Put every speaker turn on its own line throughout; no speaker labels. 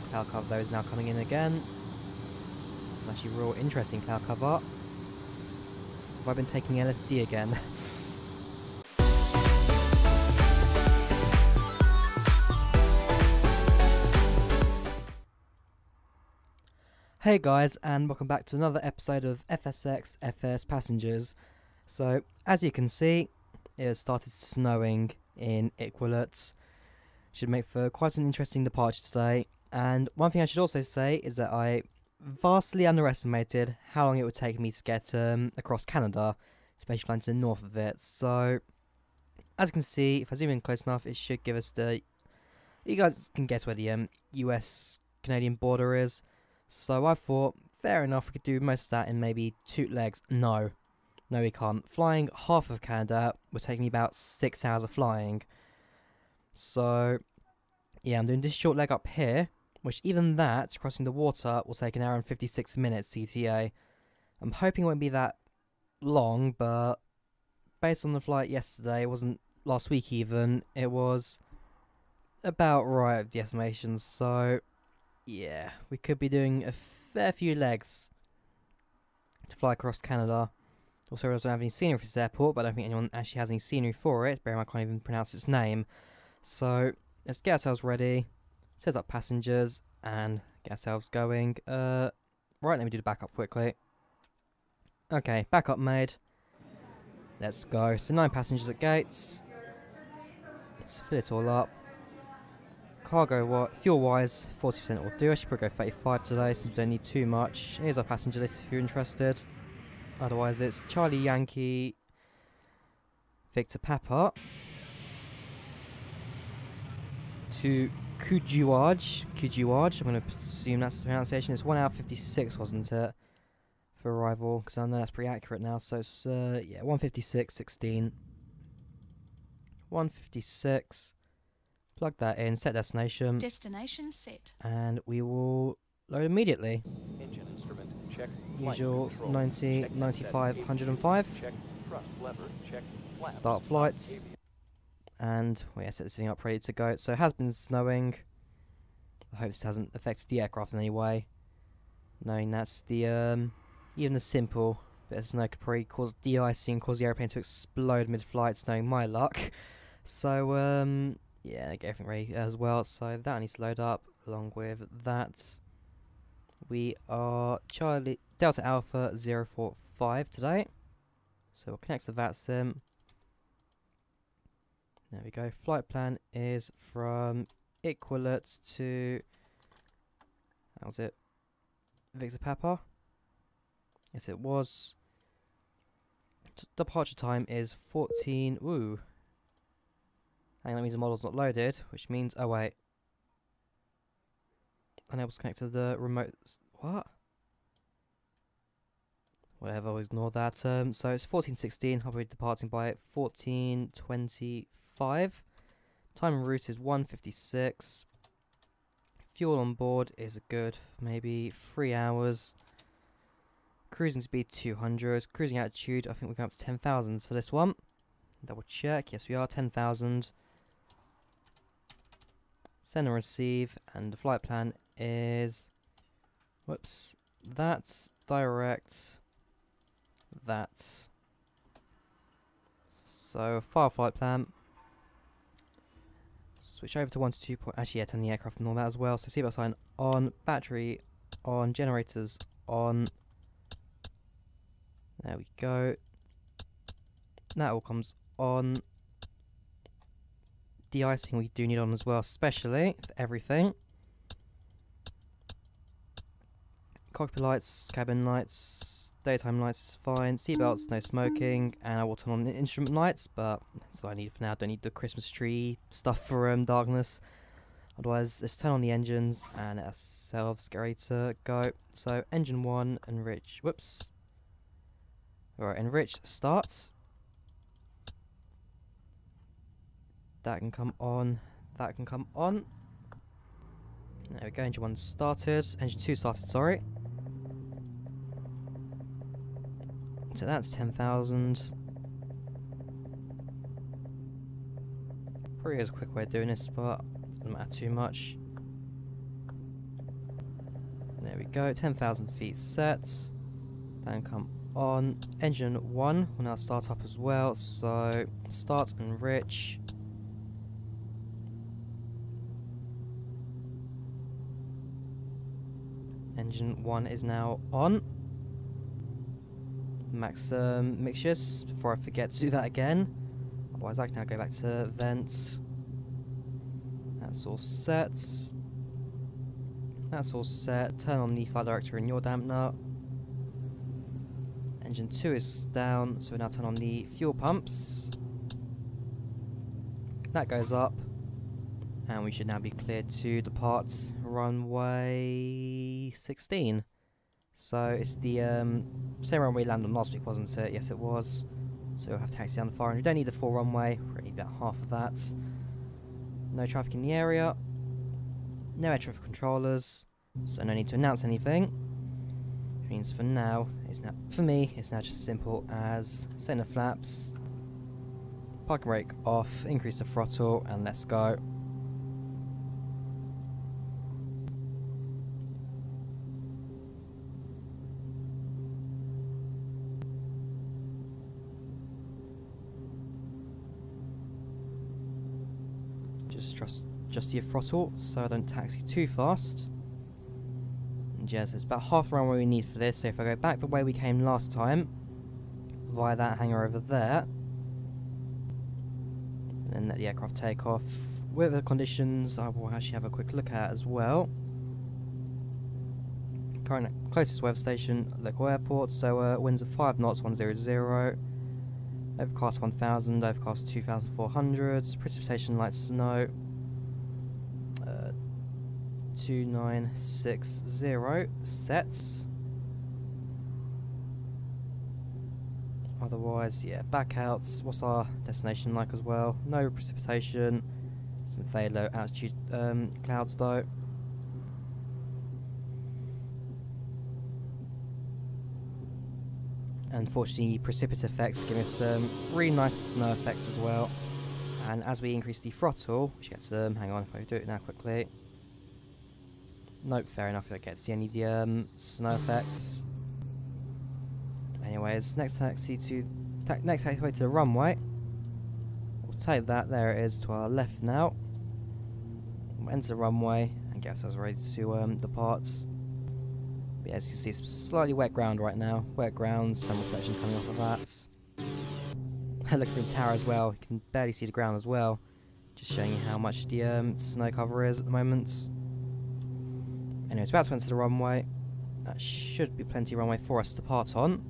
Cloud cover though is now coming in again. It's actually real interesting cloud cover. Have I been taking LSD again? Hey guys, and welcome back to another episode of FSX FS Passengers. So, as you can see, it has started snowing in Iqaluit. Should make for quite an interesting departure today. And one thing I should also say is that I vastly underestimated how long it would take me to get across Canada, especially flying to the north of it. So, as you can see, if I zoom in close enough, it should give us the... You guys can guess where the US-Canadian border is. So I thought, fair enough, we could do most of that in maybe 2 legs. No, we can't. Flying half of Canada was taking me about 6 hours of flying. So, yeah, I'm doing this short leg up here, which even that, crossing the water, will take 1 hour and 56 minutes CTA. I'm hoping it won't be that long, but based on the flight yesterday, it wasn't last week even, it was about right with the estimations, so... yeah, we could be doing a fair few legs to fly across Canada. Also, I don't have any scenery for this airport, but I don't think anyone actually has any scenery for it. Bear in mind, I can't even pronounce its name. So, let's get ourselves ready, set up passengers, and get ourselves going. Right, let me do the backup quickly. Okay, backup made. Let's go. So, 9 passengers at gates. Let's fill it all up. Cargo fuel wise, 40% will do. I should probably go 35 today since we don't need too much. Here's our passenger list if you're interested. Otherwise, it's Charlie Yankee, Victor Papa, to Kujuaj. I'm going to assume that's the pronunciation. It's 1 hour 56, wasn't it, for arrival? Because I know that's pretty accurate now. So it's yeah, 156.16. 156. Plug that in, set destination.
Destination set.
And we will load immediately.
Engine instrument, check.
Usual
control,
90,
check
95, 105.
check thrust lever, check flaps,
Start flights. And we set this thing up ready to go. So it has been snowing. I hope this hasn't affected the aircraft in any way. Knowing that's the even the simple bit of snow could probably cause de-icing, cause the airplane to explode mid-flight, knowing my luck. So yeah, get everything ready as well, so that needs to load up. Along with that, we are Delta Alpha 045 today. So we'll connect to VATSIM. There we go. Flight plan is from Iqaluit to... how's it? Victor Papa? Yes, it was. Departure time is 14... ooh. Hang on, that means the model's not loaded, which means... oh, wait. Unable to connect to the remote... what? Whatever, I'll ignore that. So it's 14:16. I'll be departing by 14:25. Time en route is 1:56. Fuel on board is a good maybe 3 hours. Cruising speed 200. Cruising altitude, I think we're going up to 10,000 for this one. Double check. Yes, we are 10,000. Send and receive, and the flight plan is... whoops. That's direct. That's... so, file flight plan. Switch over to 1 to 2 point... actually, yeah, turn the aircraft and all that as well. So, seatbelt sign on, battery on, generators on. There we go. That all comes on. De-icing we do need on as well, especially for everything. Cockpit lights, cabin lights, daytime lights is fine. Seatbelts, no smoking, and I will turn on the instrument lights, but that's all I need for now. Don't need the Christmas tree stuff for darkness. Otherwise, let's turn on the engines and let ourselves get ready to go. So, engine 1, enrich. Whoops. Alright, enrich starts. That can come on. That can come on. There we go, engine 1 started. Engine 2 started, sorry. So that's 10,000. Probably is a quick way of doing this, but doesn't matter too much. And there we go, 10,000 feet set. Then come on. Engine 1 will now start up as well. So start enrich. Engine 1 is now on. Max mixtures before I forget to do that again. Otherwise I can now go back to vents. That's all set. That's all set. Turn on the flight director in your dampener. Engine 2 is down, so we now turn on the fuel pumps. That goes up. And we should now be cleared to depart runway 16. So it's the same runway we landed on last week, wasn't it? Yes, it was. So we'll have taxi down the far end. We don't need the full runway, we only need about half of that. No traffic in the area. No air traffic controllers, so no need to announce anything. Which means for now, for me, it's now just as simple as setting the flaps, parking brake off, increase the throttle, and let's go. Just your throttle so I don't taxi too fast. And yes, it's about half the runway we need for this, so if I go back the way we came last time, via that hangar over there, and then let the aircraft take off. Weather conditions I will actually have a quick look at as well. Current closest weather station, local airport, so winds of 5 knots, 100. Overcast 1000, overcast 2400, precipitation light snow 2960 sets. Otherwise, yeah, back outs. What's our destination like as well? No precipitation, some fairly low altitude clouds though. Unfortunately, precipitative effects give us some really nice snow effects as well. And as we increase the throttle, we should get some. Hang on, if I do it now quickly. Nope, fair enough. I don't get to see any of the snow effects. Anyways, next taxiway to the runway. We'll take that. There it is to our left now. We'll enter the runway and get ourselves ready to depart. But as you can see, it's slightly wet ground right now. Wet ground, some reflection coming off of that. Look through the tower as well. You can barely see the ground as well. Just showing you how much the snow cover is at the moment. Anyway, it's about to enter the runway. That should be plenty of runway for us to depart on.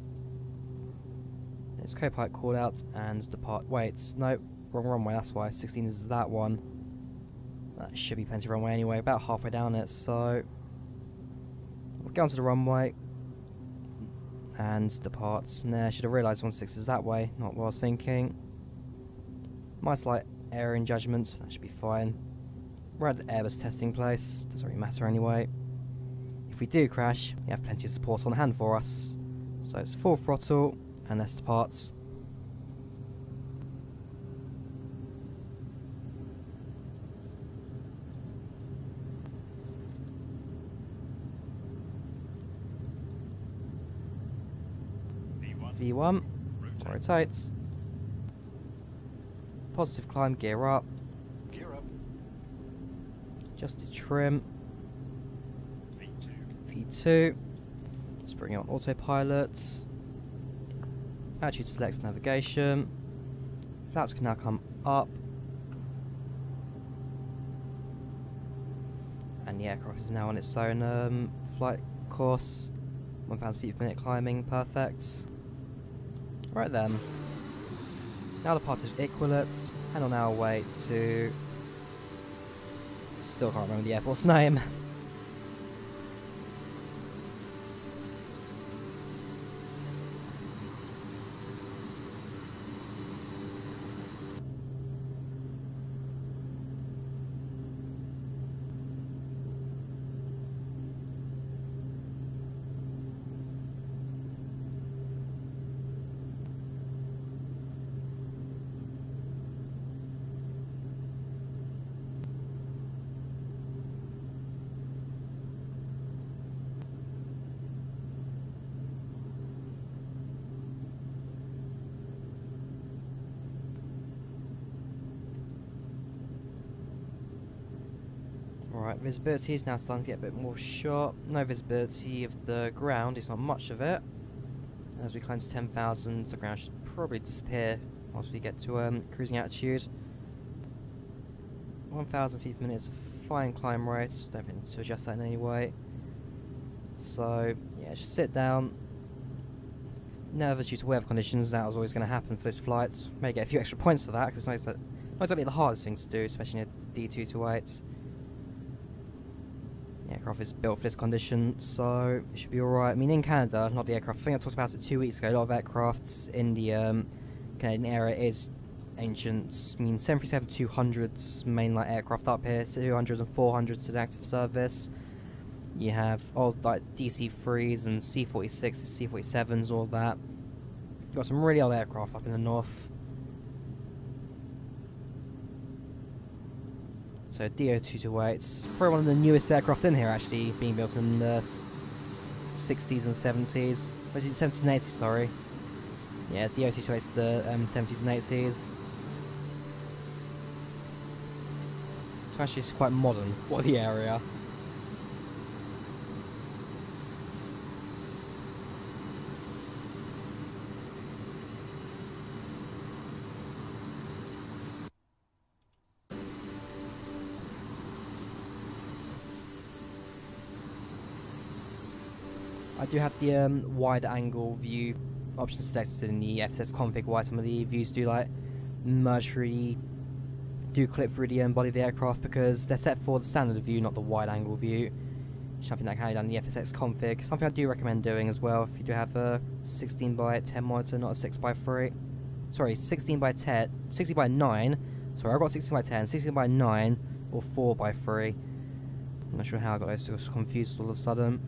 It's co-pilot call out and depart. Wait, no, wrong runway, that's why. 16 is that one. That should be plenty of runway anyway, about halfway down it, so we'll go onto the runway and depart. Nah, I should have realised 16 is that way, not what I was thinking. My slight error in judgment, that should be fine. We're at the Airbus testing place, doesn't really matter anyway. If we do crash, we have plenty of support on hand for us. So it's full throttle, and let's depart. V1, rotates. Positive climb, gear up. Adjusted trim. V2. Just bring it on autopilot. Attitude selects navigation. Flaps can now come up. And the aircraft is now on its own flight course. 1,000 feet per minute climbing, perfect. Right then. Now the part is equalate, and on our way to... Still can't remember the airport's name. Right, visibility is now starting to get a bit more sharp. No visibility of the ground, it's not much of it. As we climb to 10,000, the ground should probably disappear once we get to cruising altitude. 1,000 feet per minute is a fine climb rate, don't need to adjust that in any way. So, yeah, just sit down. Nervous due to weather conditions, that was always going to happen for this flight. May get a few extra points for that, because it's not exactly the hardest thing to do, especially in a D228. The aircraft is built for this condition, so it should be alright. I mean, in Canada, not the aircraft, I think I talked about it 2 weeks ago, a lot of aircrafts in the Canadian area is ancient. I mean, 737-200s mainline aircraft up here, 200s and 400s in active service. You have old like DC-3s and C-46s, C-47s, all that. You've got some really old aircraft up in the north. So DO-228's probably one of the newest aircraft in here, actually, being built in the 60s and 70s. Or is it 70s and 80s, sorry. Yeah, DO-228's the 70s and 80s. So actually it's quite modern for the area. I do have the wide angle view option selected in the FSX config, why some of the views do like merge through do clip through the body of the aircraft, because they're set for the standard view, not the wide angle view. Something that can be done in the FSX config. Something I do recommend doing as well if you do have a 16:10 monitor, not a 6:3. Sorry, 16:10, 60:9. Sorry, I got 16:10, 16:9, or 4:3. I'm not sure how I got those two confused all of a sudden.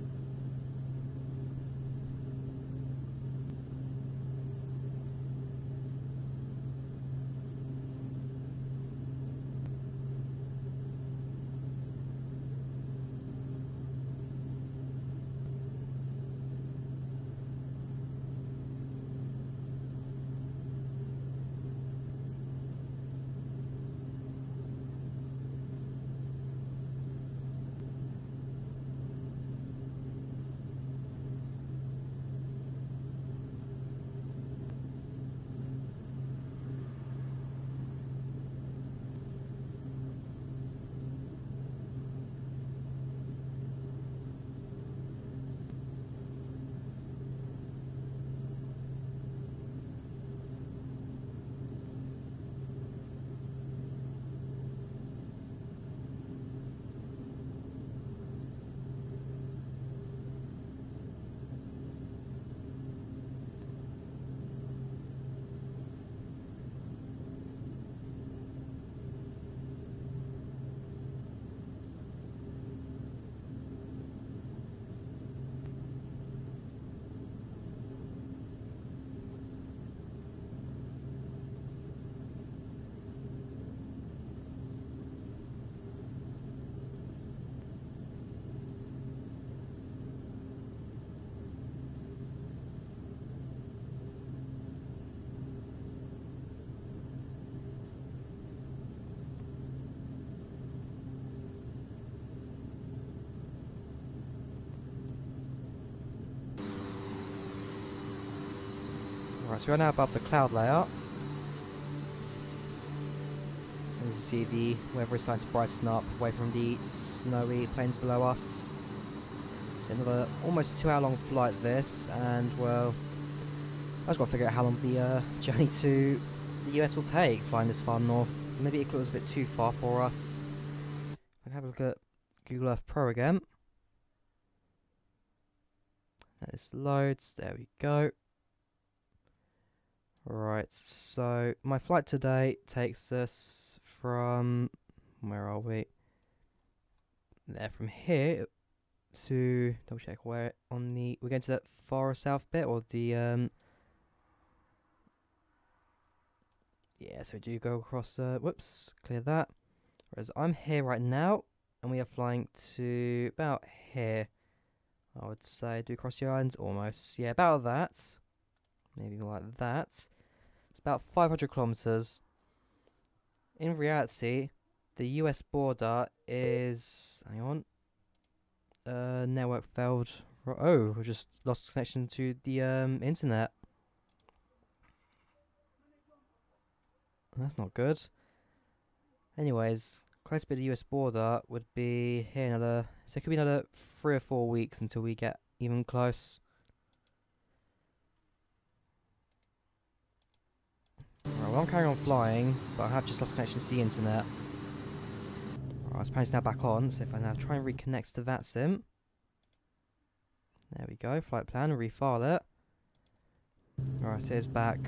Right, so we're now above the cloud layer. As you see, the weather is starting to brighten up away from the snowy plains below us. It's another almost 2 hour long flight this, and well, I've just got to figure out how long the journey to the US will take flying this far north. Maybe it was a bit too far for us. I can have a look at Google Earth Pro again. Let this loads, there we go. Right, so my flight today takes us from, where are we? There, from here to, double check where on the, we're going to that far south bit, or the, yeah, so we do go across, whoops, clear that. Whereas I'm here right now, and we are flying to about here, I would say. Do we cross the islands? Almost, yeah, about that. Maybe like that. It's about 500 kilometers. In reality, The US border is... hang on. Network failed. Oh, we just lost connection to the internet. That's not good. Anyways, close to the US border would be here another... so it could be another 3 or 4 weeks until we get even close. Right, well, I'm carrying on flying, but I have just lost connection to the internet. Right, apparently it's now back on, so if I now try and reconnect to that sim. There we go, flight plan, refile it. Alright, it is back.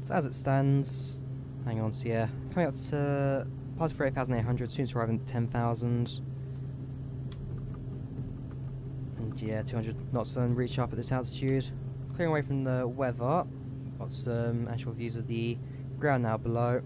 So as it stands, hang on, so yeah, coming up to past 38,800, soon to arrive in 10,000. And yeah, 200 knots and reach up at this altitude. Clearing away from the weather, got some actual views of the ground now below.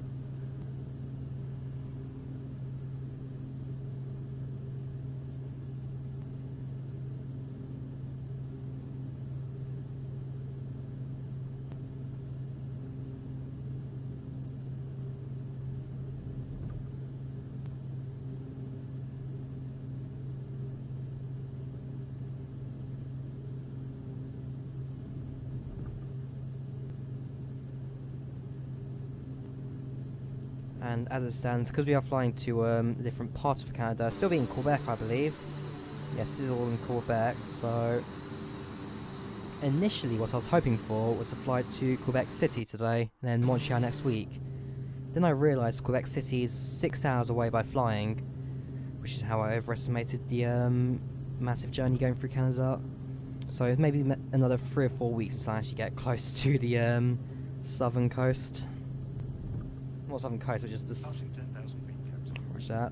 And as it stands, because we are flying to different parts of Canada, still being in Quebec, I believe. Yes, this is all in Quebec. So initially, what I was hoping for was a flight to Quebec City today, and then Montreal next week. Then I realised Quebec City is 6 hours away by flying, which is how I overestimated the massive journey going through Canada. So maybe another 3 or 4 weeks until I actually get close to the southern coast. Well, southern coast, which is the what's that?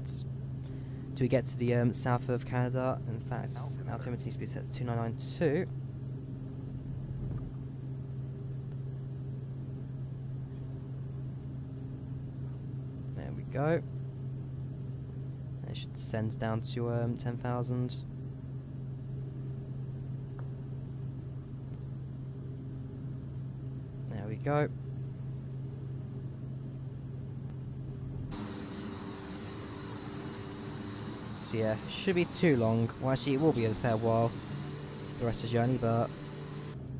Do we get to the south of Canada? In fact, altimeter needs to be set to 2992. There we go. It should descend down to 10,000. There we go. So yeah, shouldn't be too long. Well, actually, it will be a fair while, the rest of the journey, but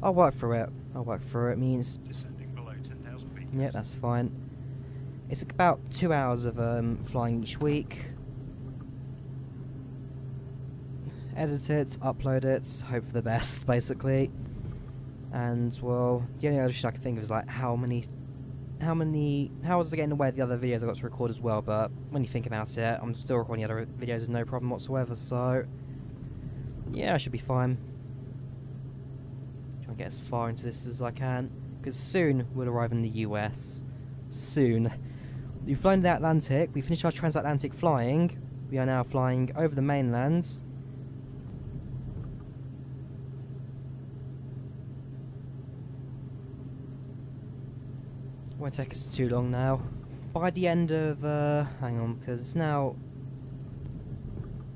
I'll work through it. I'll work through it. Means
descending below 10,000 feet.
Yeah, that's fine. It's about 2 hours of flying each week. Edit it, upload it, hope for the best, basically. And well, the only other shit I can think of is like how does it get in the way of the other videos I got to record as well, but when you think about it, I'm still recording the other videos with no problem whatsoever, so yeah, I should be fine. Try and get as far into this as I can, because soon we'll arrive in the US. Soon. we've flown the Atlantic. We finished our transatlantic flying. We are now flying over the mainland. Won't take us too long now. By the end of, hang on, because it's now...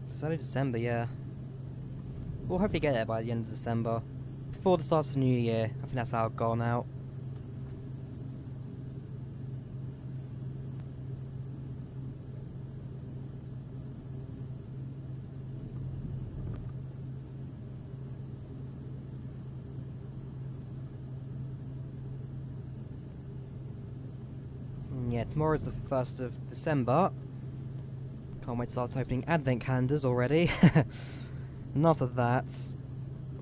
It's only December, yeah. We'll hopefully get there by the end of December. Before the start of the new year. I think that's how I've gone out. Yeah, tomorrow's the 1st of December. Can't wait to start opening advent calendars already. And after that...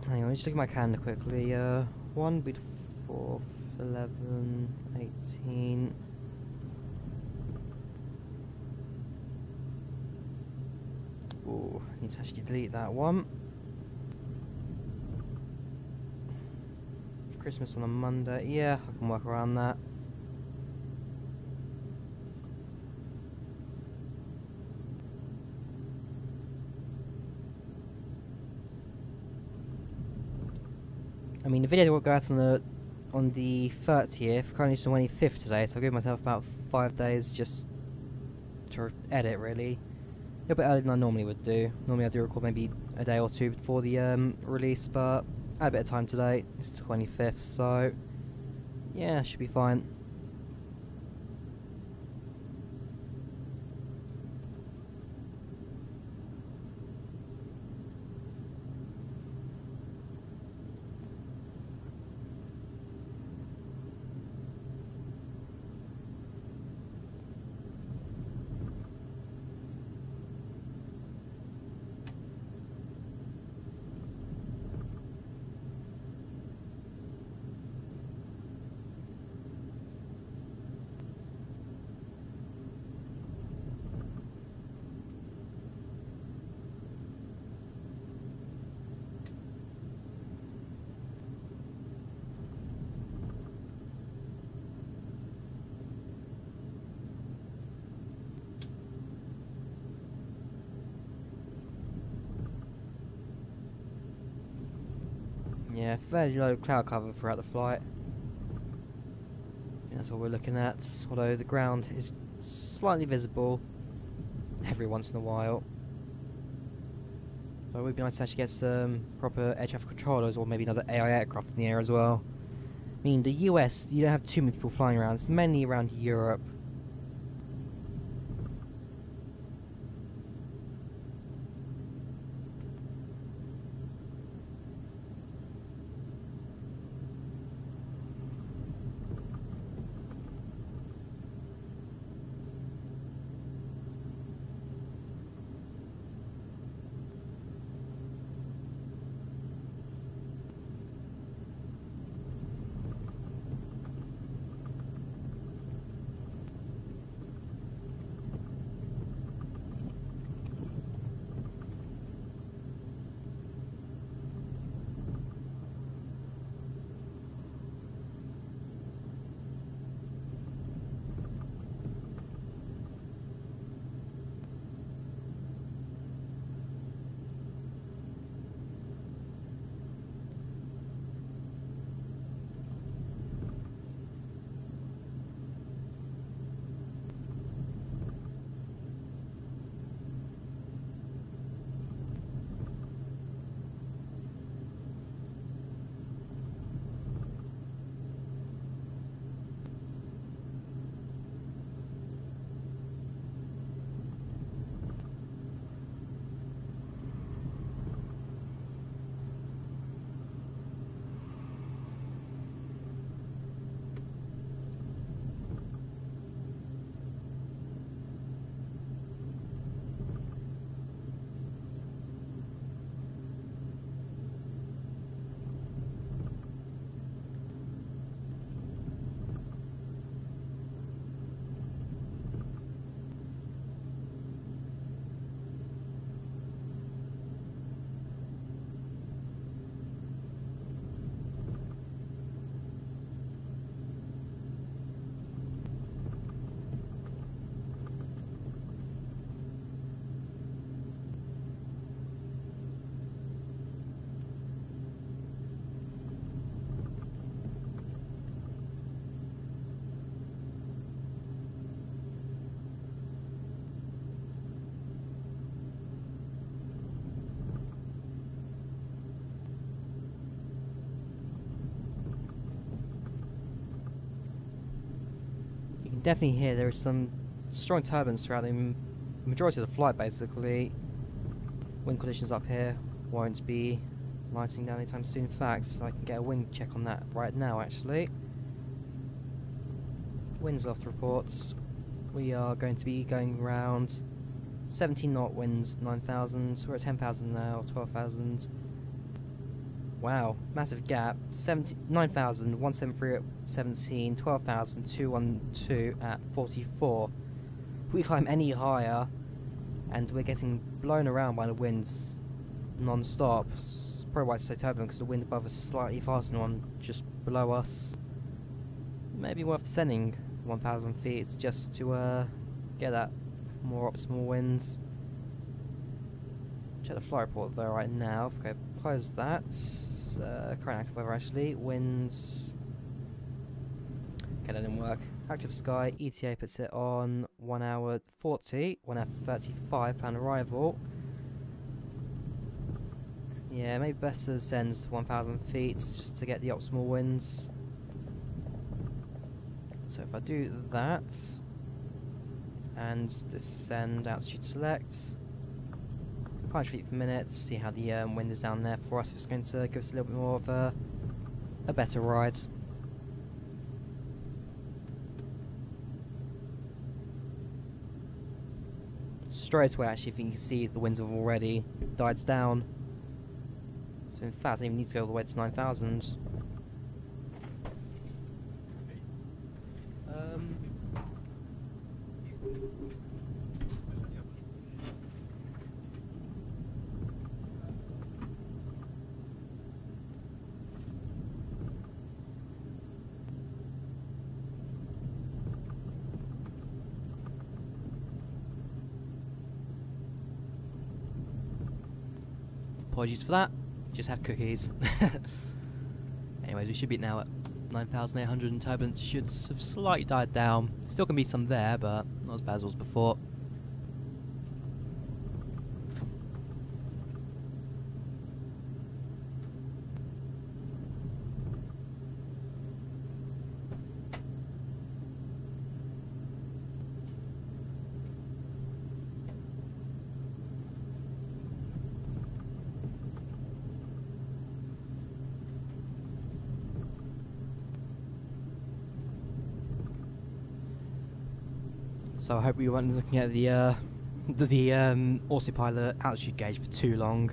Hang on, just look at my calendar quickly. 1 be the 4th, 11, 18... Ooh, I need to actually delete that one. Christmas on a Monday. Yeah, I can work around that. I mean, the video will go out on the 30th. Currently it's the 25th today, so I'll give myself about 5 days just to edit, really. A little bit earlier than I normally would do. Normally I do record maybe a day or two before the release, but I had a bit of time today. It's the 25th, so yeah, should be fine. Yeah, fairly low cloud cover throughout the flight. That's all we're looking at, although the ground is slightly visible every once in a while. So it would be nice to actually get some proper air traffic controllers or maybe another AI aircraft in the air as well. I mean, the US, you don't have too many people flying around, it's mainly around Europe. can definitely hear there is some strong turbulence throughout the majority of the flight basically. Wind conditions up here won't be lighting down anytime soon. In fact, I can get a wind check on that right now actually. Winds off the reports. We are going to be going around 17 knot winds, 9,000. We're at 10,000 now, 12,000. Wow, massive gap. 9,000, 173 at 17, 12,000, 212 at 44. If we climb any higher, and we're getting blown around by the winds non-stop. It's probably why it's so turbulent, because the wind above us is slightly faster than the one just below us. Maybe worth descending 1,000 feet just to get that more optimal winds. Check the flight report though right now. Okay, close that. Current active weather actually. Winds. Okay, that didn't work. Active sky. ETA puts it on 1 hour 40. 1 hour 35. Planned arrival. Yeah, maybe better sends to 1,000 feet just to get the optimal winds. So if I do that and descend altitude select, 5 feet per minute, see how the wind is down there for us. If it's going to give us a little bit more of a better ride. Straight away actually, if you can see, the winds have already died down. So in fact I even need to go all the way to 9,000. Apologies for that, just had cookies. Anyways, we should be now at 9,800 and turbulence should have slightly died down. Still can be some there, but not as bad as it was before. So I hope we weren't looking at the autopilot altitude gauge for too long.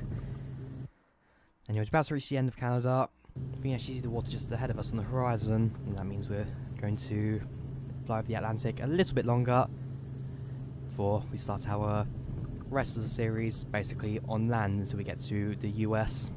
Anyway, it's about to reach the end of Canada. We can actually see the water just ahead of us on the horizon, and that means we're going to fly over the Atlantic a little bit longer before we start our rest of the series basically on land until we get to the US.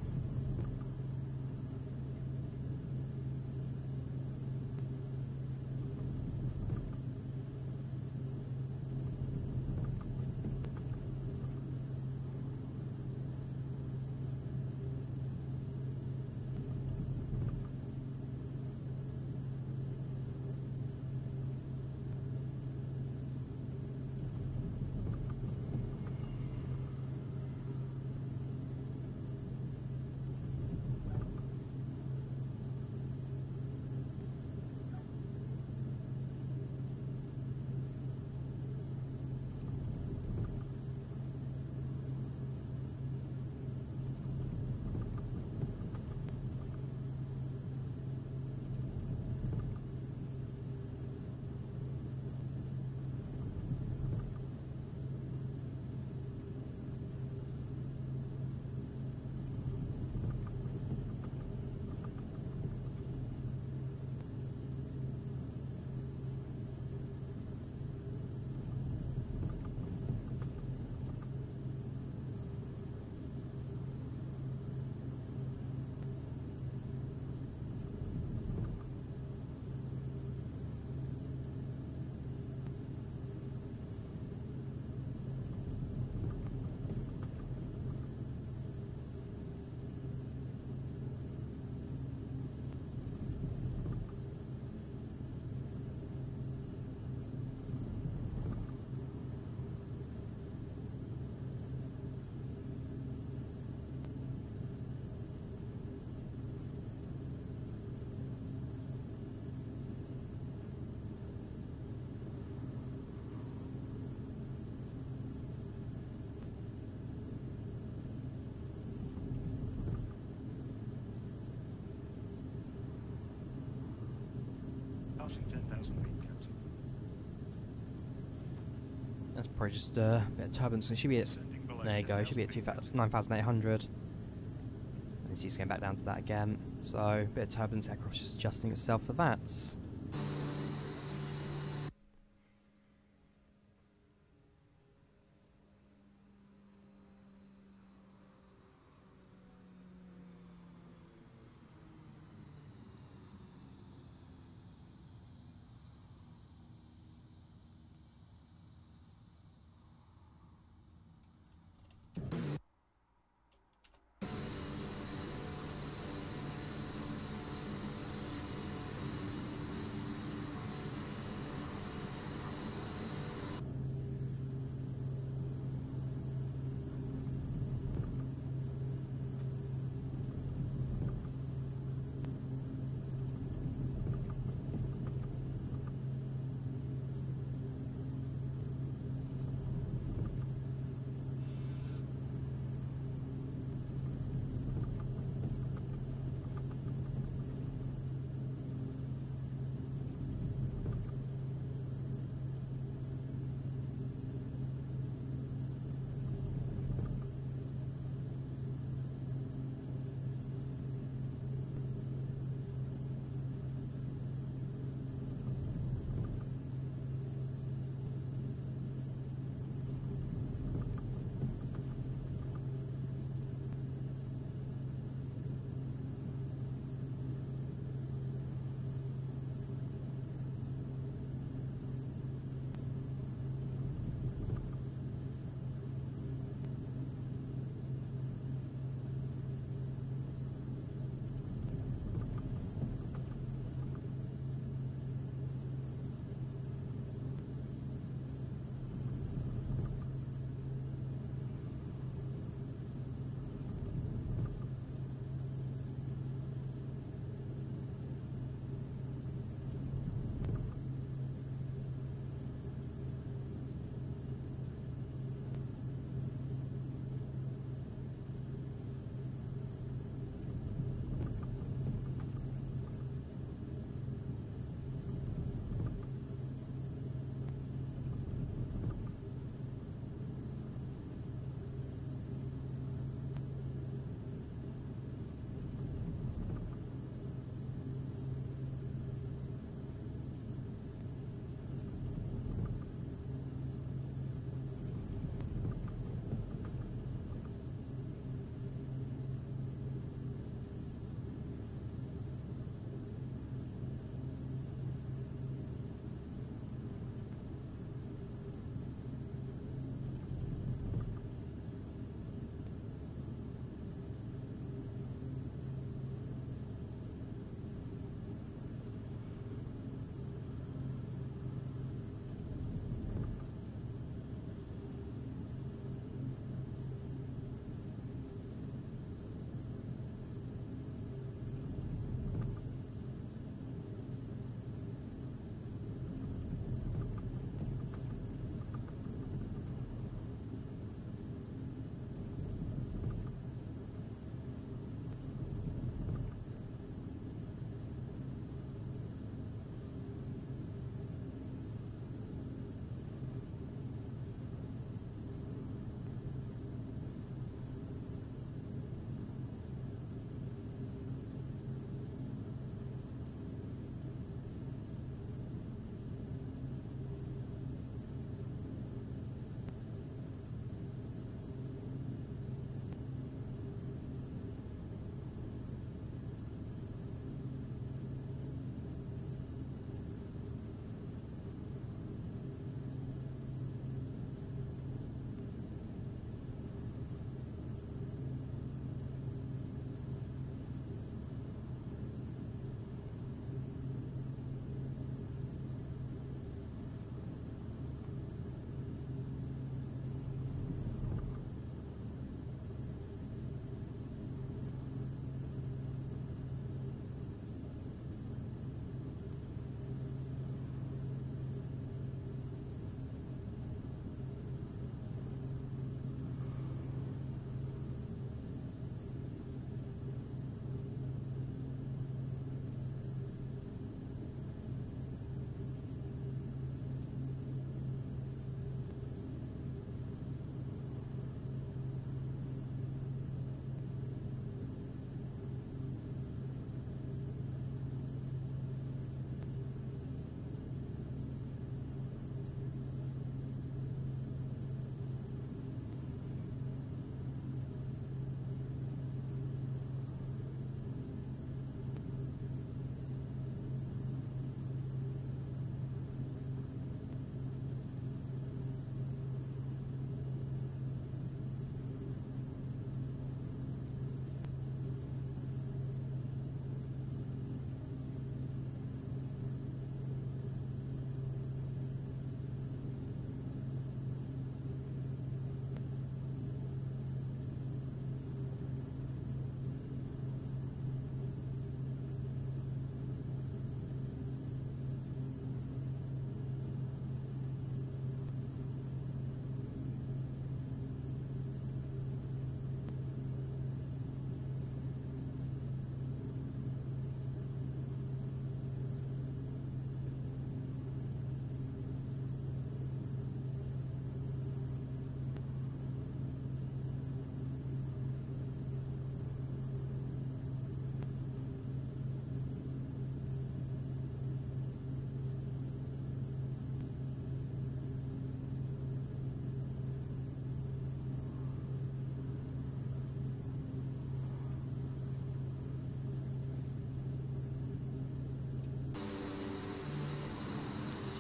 probably just a bit of turbulence. It should be at, there you go, it should be at 9,800. And it's going back down to that again. So, a bit of turbulence, aircraft's just adjusting itself for that.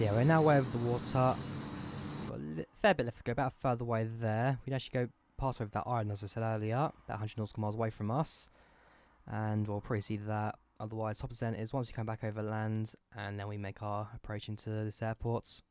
So yeah, we're now way over the water. Got a fair bit left to go, about a further way there. We'd actually go past over that island, as I said earlier, about 100 nautical miles away from us. And we'll probably see that. Otherwise, top percent is once we come back over land, and then we make our approach into this airport.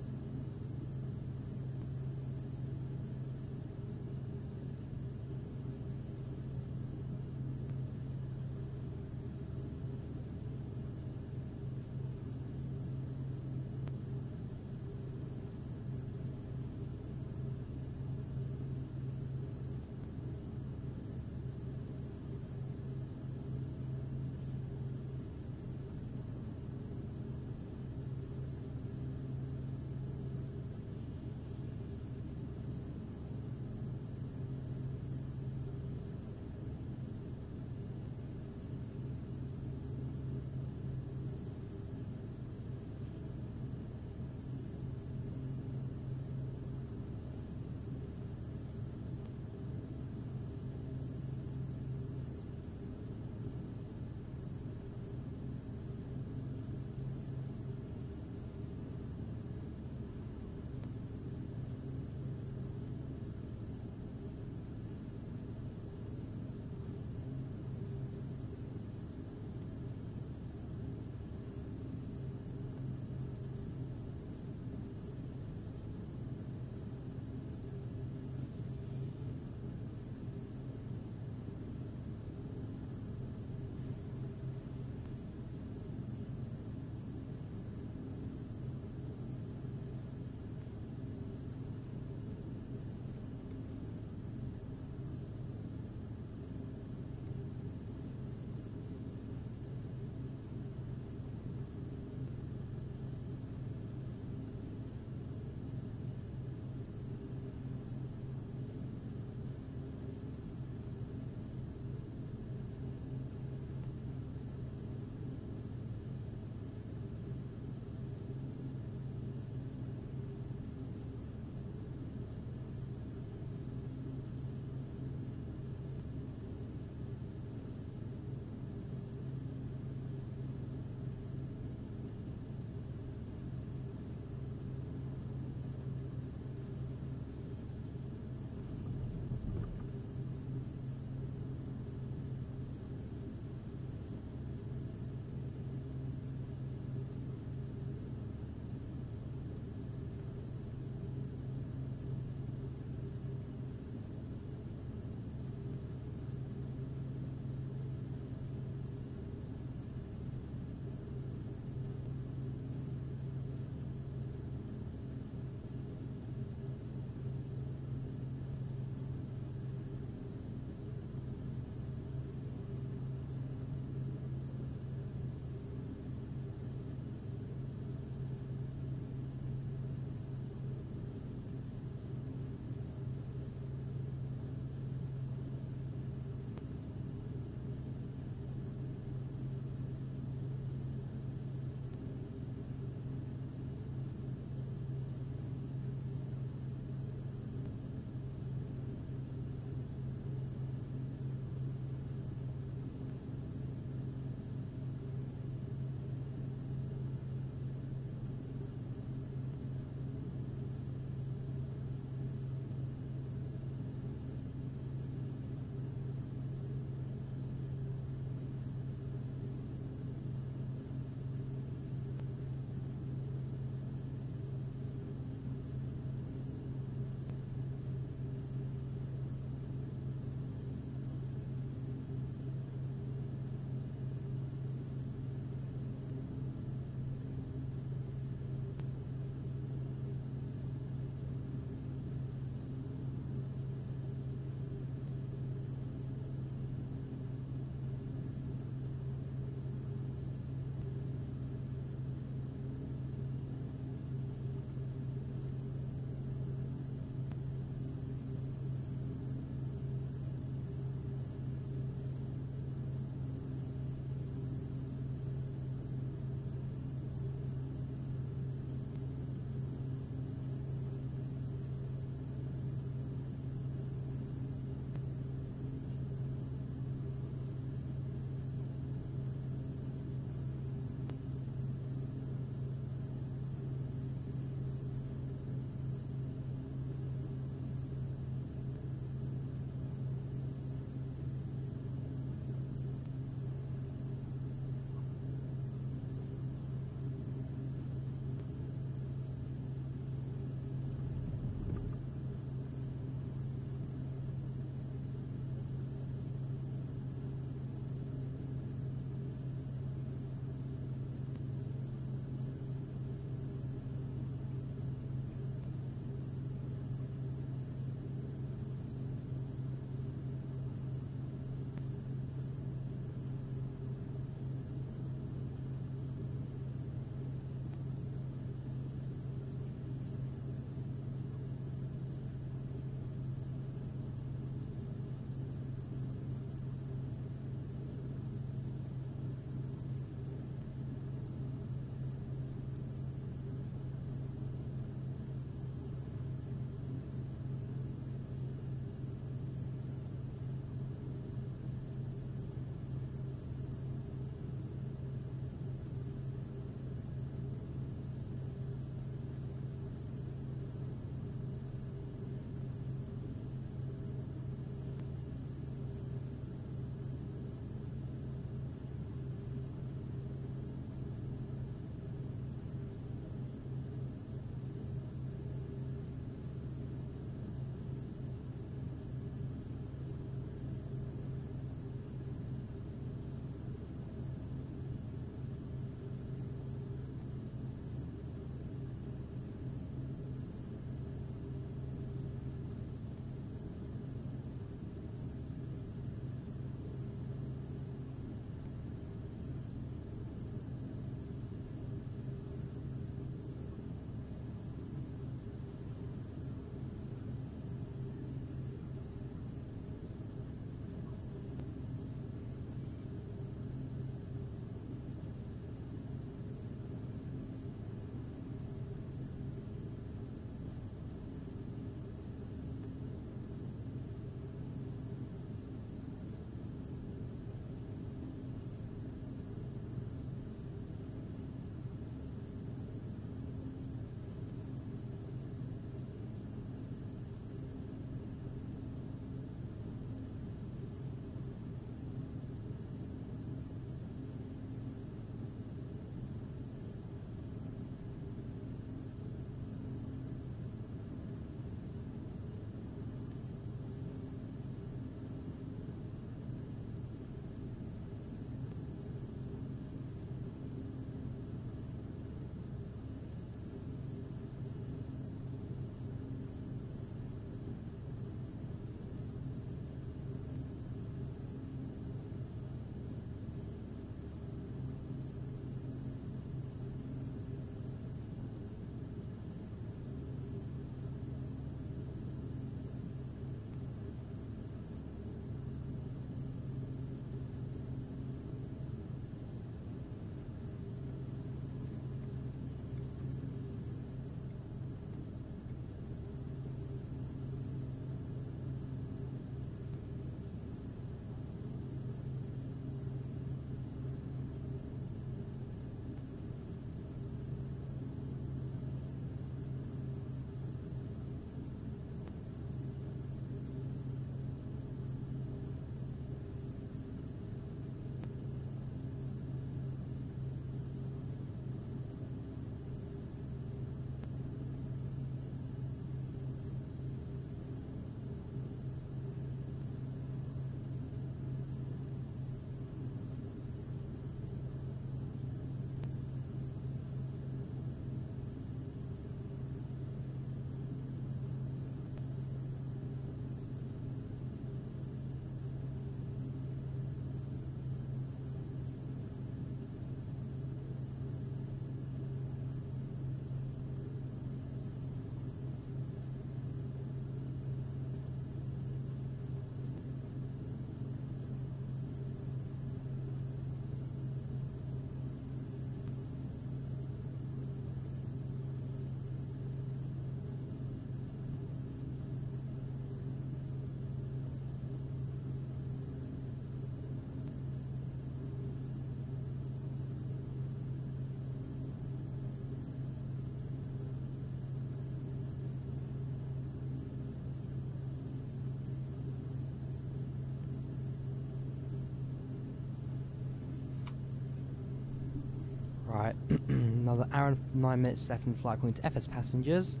Right, another hour and 9 minutes left in the flight according to FS passengers.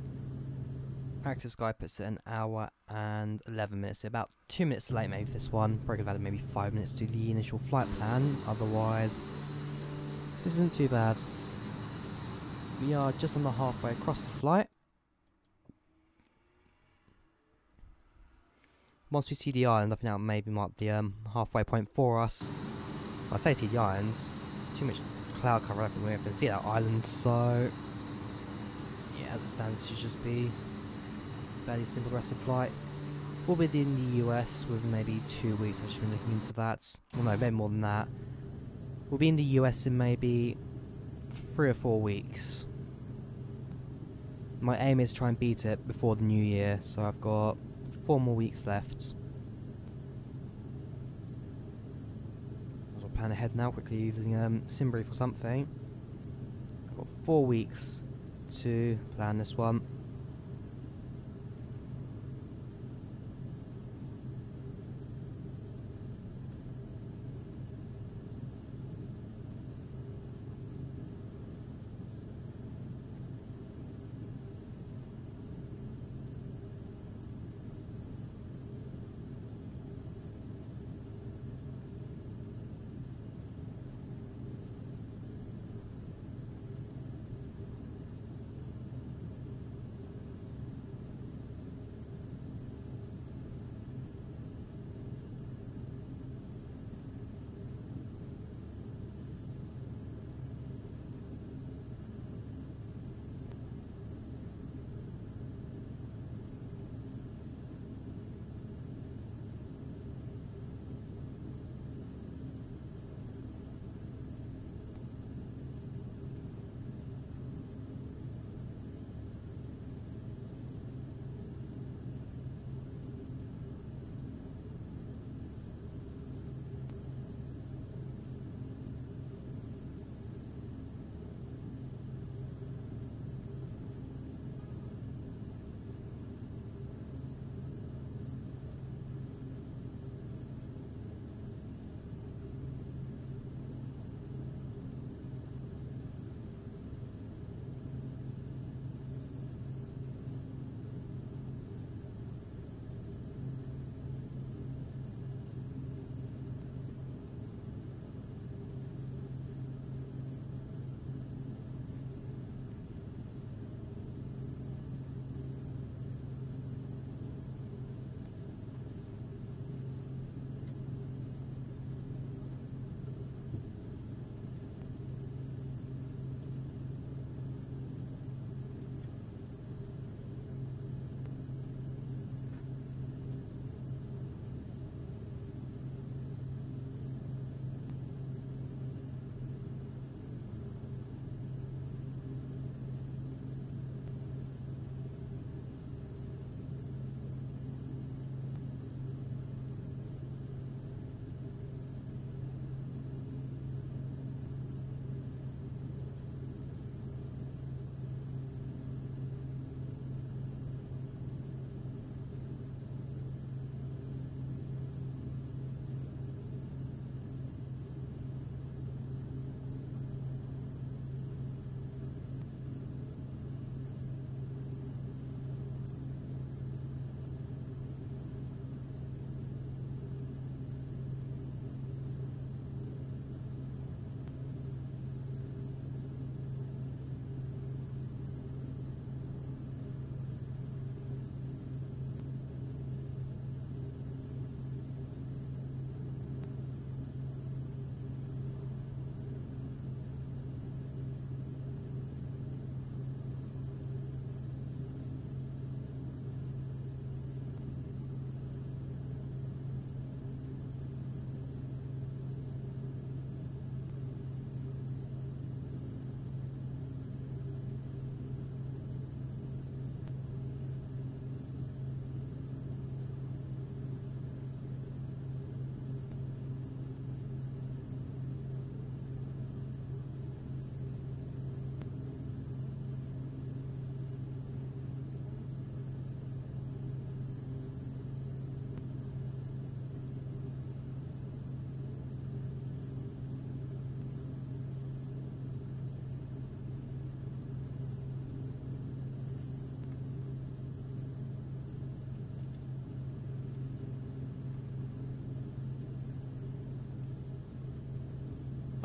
Active Sky puts it an hour and 11 minutes, so about 2 minutes late maybe for this one. Probably could have added maybe 5 minutes to the initial flight plan, otherwise this isn't too bad. We are just on the halfway across this flight. Once we see the island, I think that maybe mark the halfway point for us. I say see the islands, too much cloud cover up and we have to see that island, so yeah, as it stands, it should just be fairly simple rest of the flight. We'll be in the US with maybe 2 weeks. I've just been looking into that. Well, no, maybe more than that. We'll be in the US in maybe 3 or 4 weeks. My aim is to try and beat it before the new year, so I've got 4 more weeks left. I'll plan ahead now quickly using SimBrief or something. I've got 4 weeks to plan this one.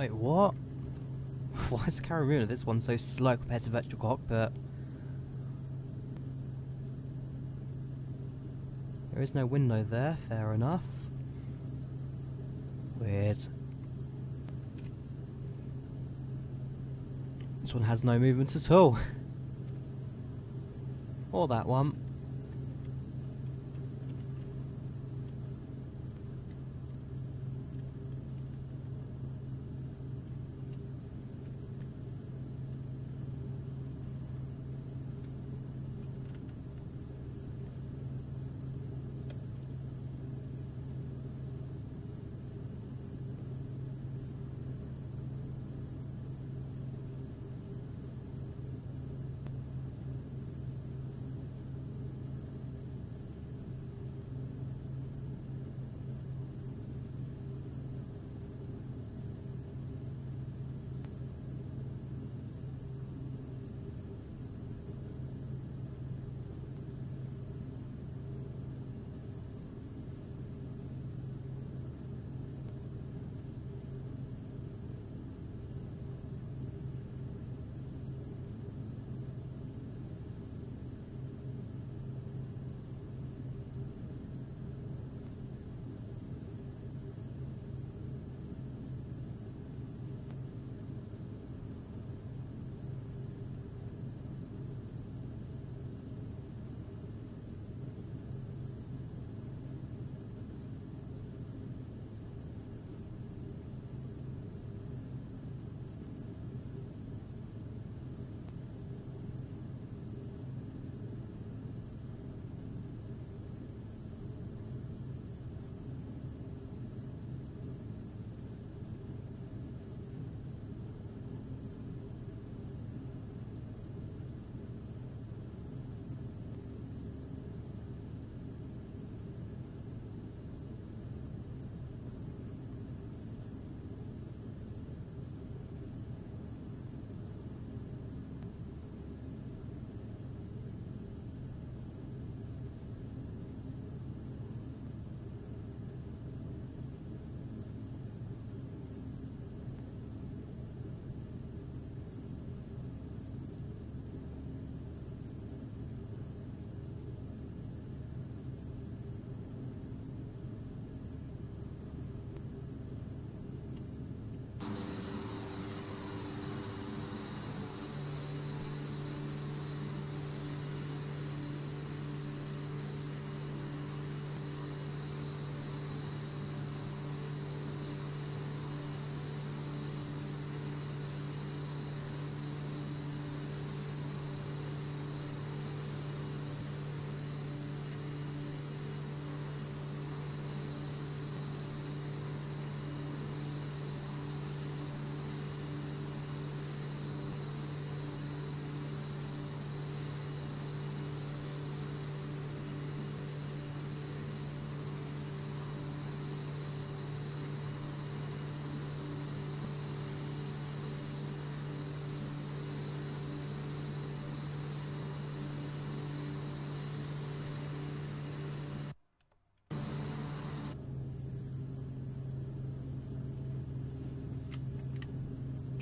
Wait, what? Why is the camera moving? This one's so slow compared to Virtual Cockpit. There is no window there, fair enough. Weird. This one has no movement at all. Or that one.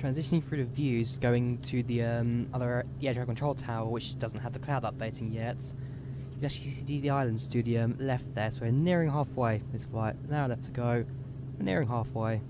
Transitioning through the views, going to the the air traffic control tower, which doesn't have the cloud updating yet. You can actually see the islands to the left there, so we're nearing halfway this flight. Now left to go. We're nearing halfway.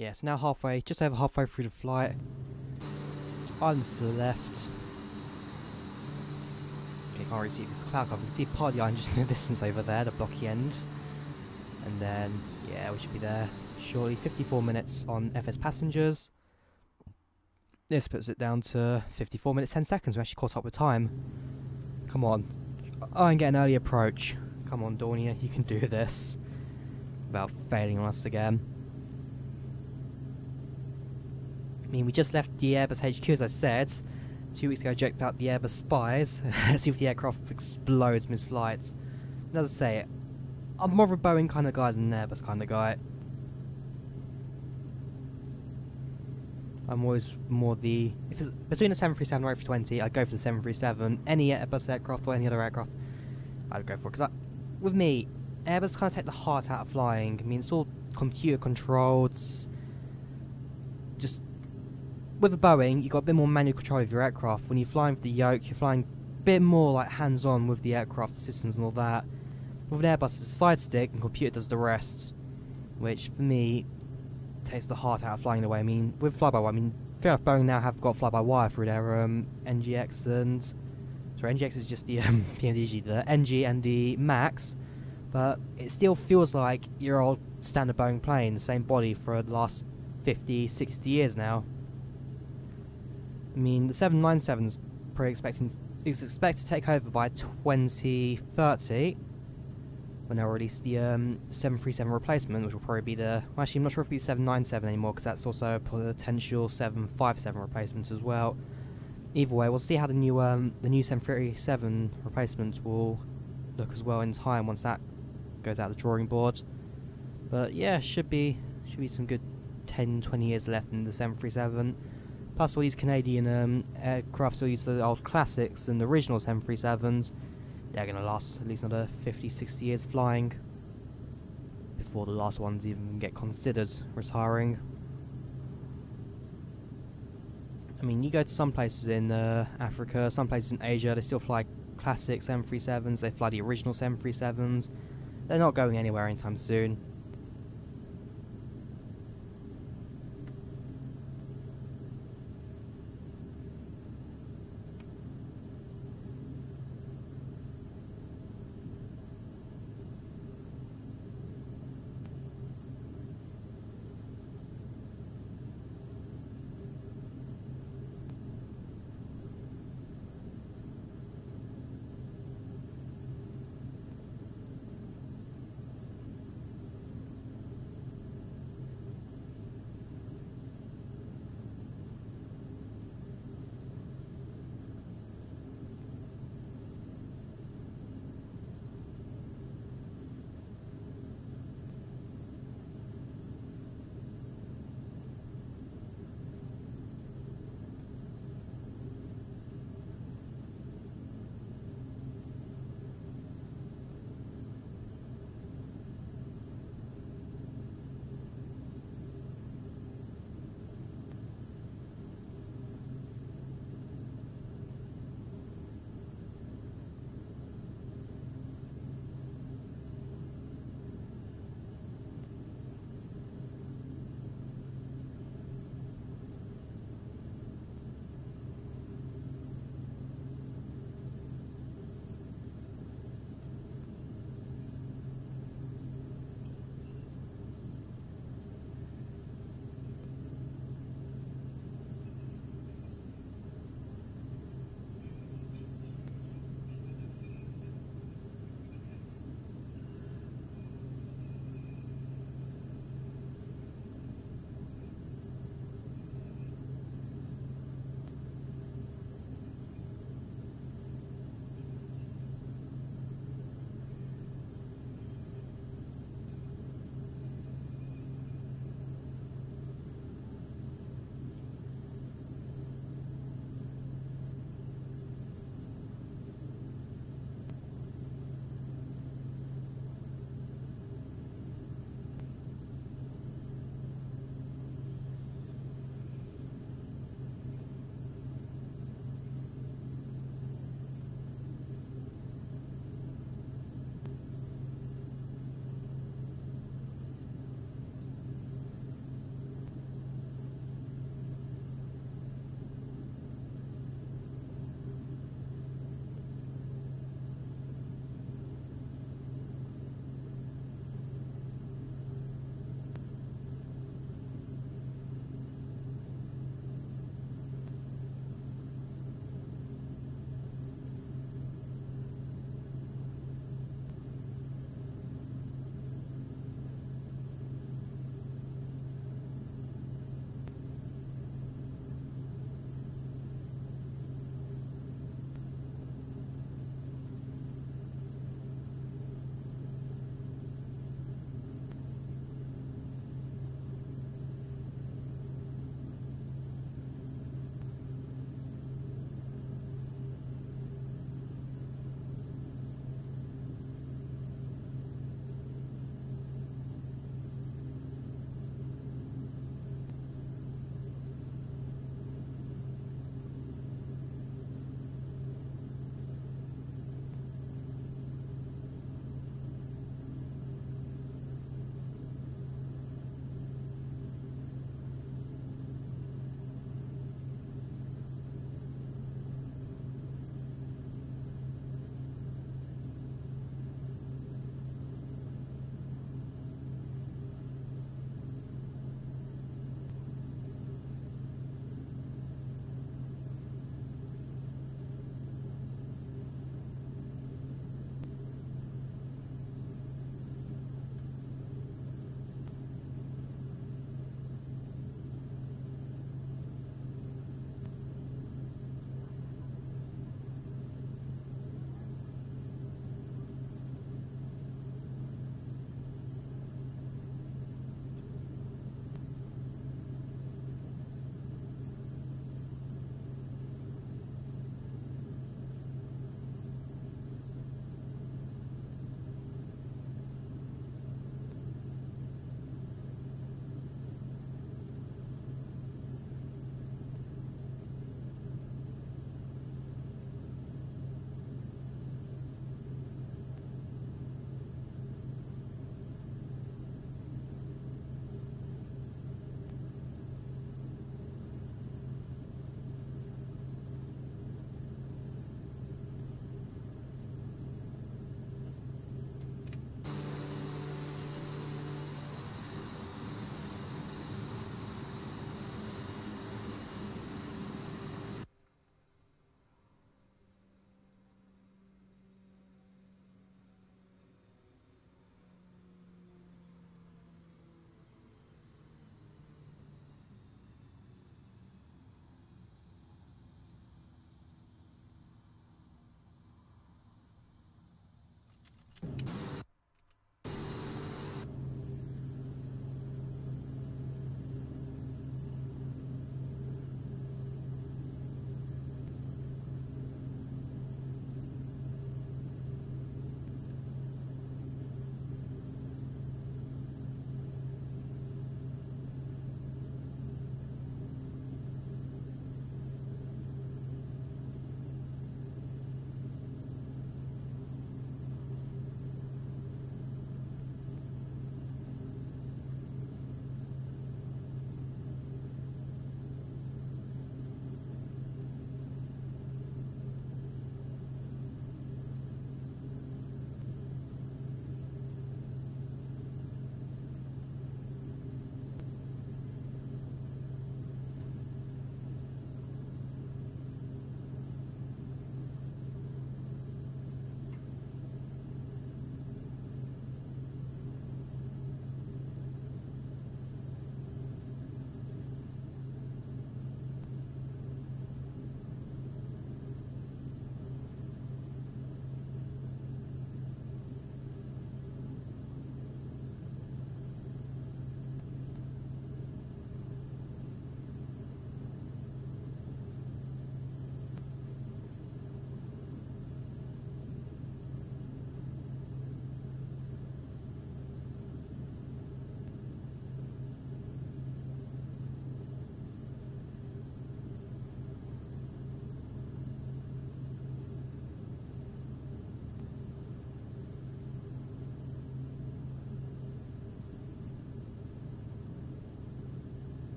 Yeah, so now halfway, just over halfway through the flight. Islands to the left. You can't really see this cloud cover. You can see part of the island just in the distance over there, the blocky end. And then, yeah, we should be there shortly. 54 minutes on FS passengers. This puts it down to 54 minutes 10 seconds. We actually caught up with time. Come on. I can get an early approach. Come on, Drawyah, you can do this. Without failing on us again. I mean, we just left the Airbus HQ, as I said. 2 weeks ago, I joked about the Airbus spies. See if the aircraft explodes mid-flight. And as I say, I'm more of a Boeing kind of guy than an Airbus kind of guy. I'm always more the... if it's between a 737 or A320, I'd go for the 737. Any Airbus aircraft or any other aircraft, I'd go for it. Because with me, Airbus kind of take the heart out of flying. I mean, it's all computer controlled. Just... with a Boeing, you've got a bit more manual control of your aircraft. When you're flying with the yoke, you're flying a bit more like hands-on with the aircraft systems and all that. With an Airbus, it's a side stick and computer does the rest. Which, for me, takes the heart out of flying away. I mean, with fly-by-wire, I mean, fair enough, Boeing now have got fly-by-wire through their NGX and... sorry, NGX is just the PMDG, the NG and the MAX. But it still feels like your old standard Boeing plane, the same body for the last 50, 60 years now. I mean, the 797 is is expected to take over by 2030, when they'll release the 737 replacement, which will probably be the... well, actually, I'm not sure if it'll be the 797 anymore, because that's also a potential 757 replacement as well. Either way, we'll see how the new 737 replacement will look as well in time once that goes out the drawing board. But yeah, should be some good 10-20 years left in the 737. Plus all these Canadian aircraft still use the old classics and the original 737s. They're going to last at least another 50-60 years flying before the last ones even get considered retiring. I mean, you go to some places in Africa, some places in Asia, they still fly classic 737s, they fly the original 737s. They're not going anywhere anytime soon.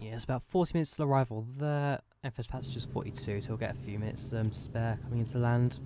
Yeah, it's about 40 minutes till arrival there. FS Passengers 42, so we'll get a few minutes to spare coming into land.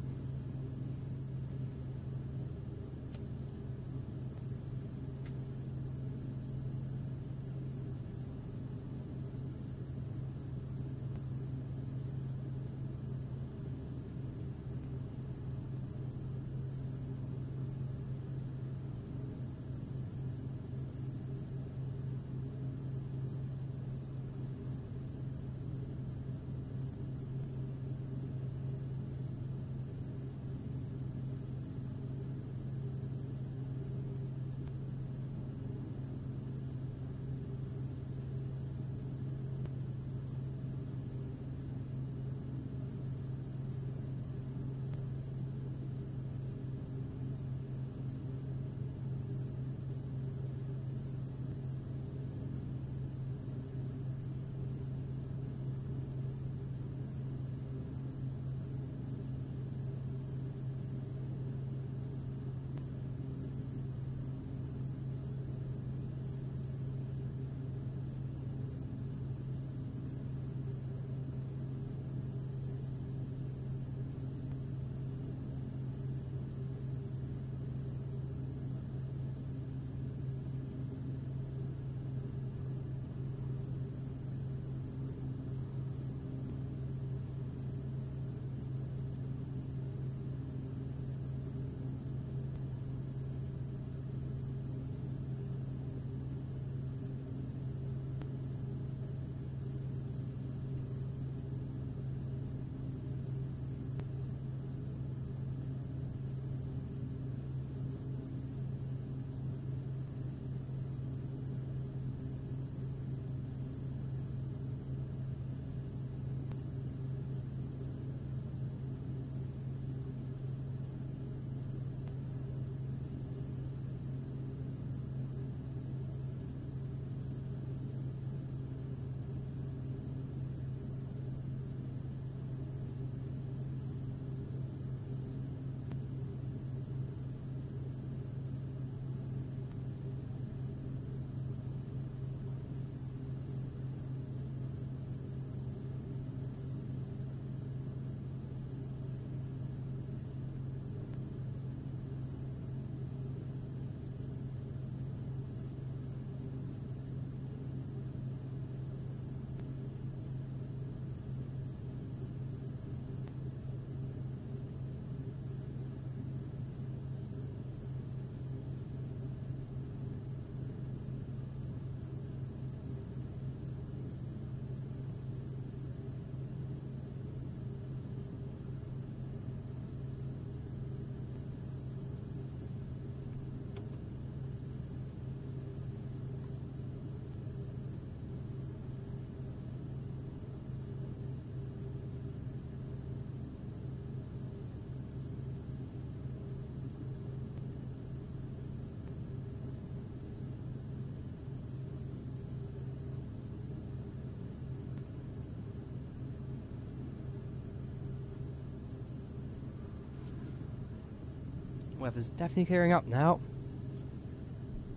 Weather's definitely clearing up now.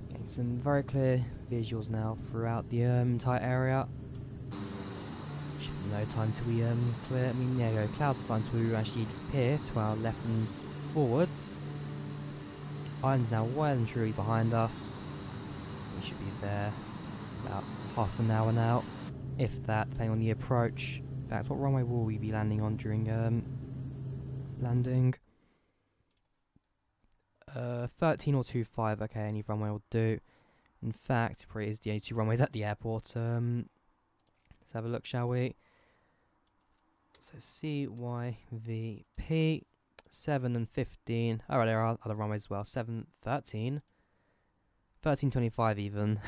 Getting some very clear visuals now throughout the entire area. Should be no time till we clear. I mean, yeah, clouds starting to actually disappear to our left and forwards. Island's now well and truly behind us. We should be there about half an hour now, if that, depending on the approach. In fact, what runway will we be landing on during landing? 13 or 25, okay, any runway will do. In fact, it probably is the only two runways at the airport. Let's have a look, shall we? So CYVP, 7 and 15. Alright, there are other runways as well. 7, 13. 13, 25 even.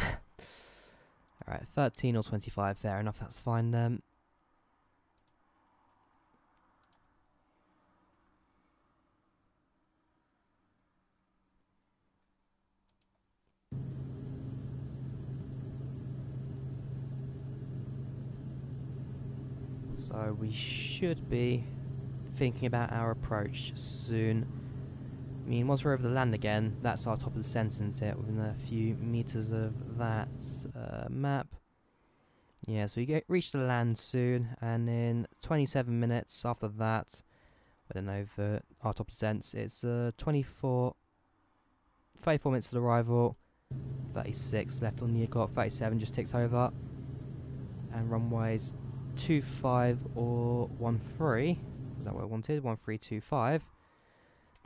Alright, 13 or 25, fair enough, that's fine then. So we should be thinking about our approach soon. I mean, once we're over the land again, that's our top of the sentence, isn't it? Within a few meters of that map. Yeah, so we reach the land soon, and in 27 minutes after that, I don't know if our top presents, it's 34 minutes to the arrival, 36 left on the clock, 37 just ticked over, and runways 25 or 13, is that what I wanted? 1325,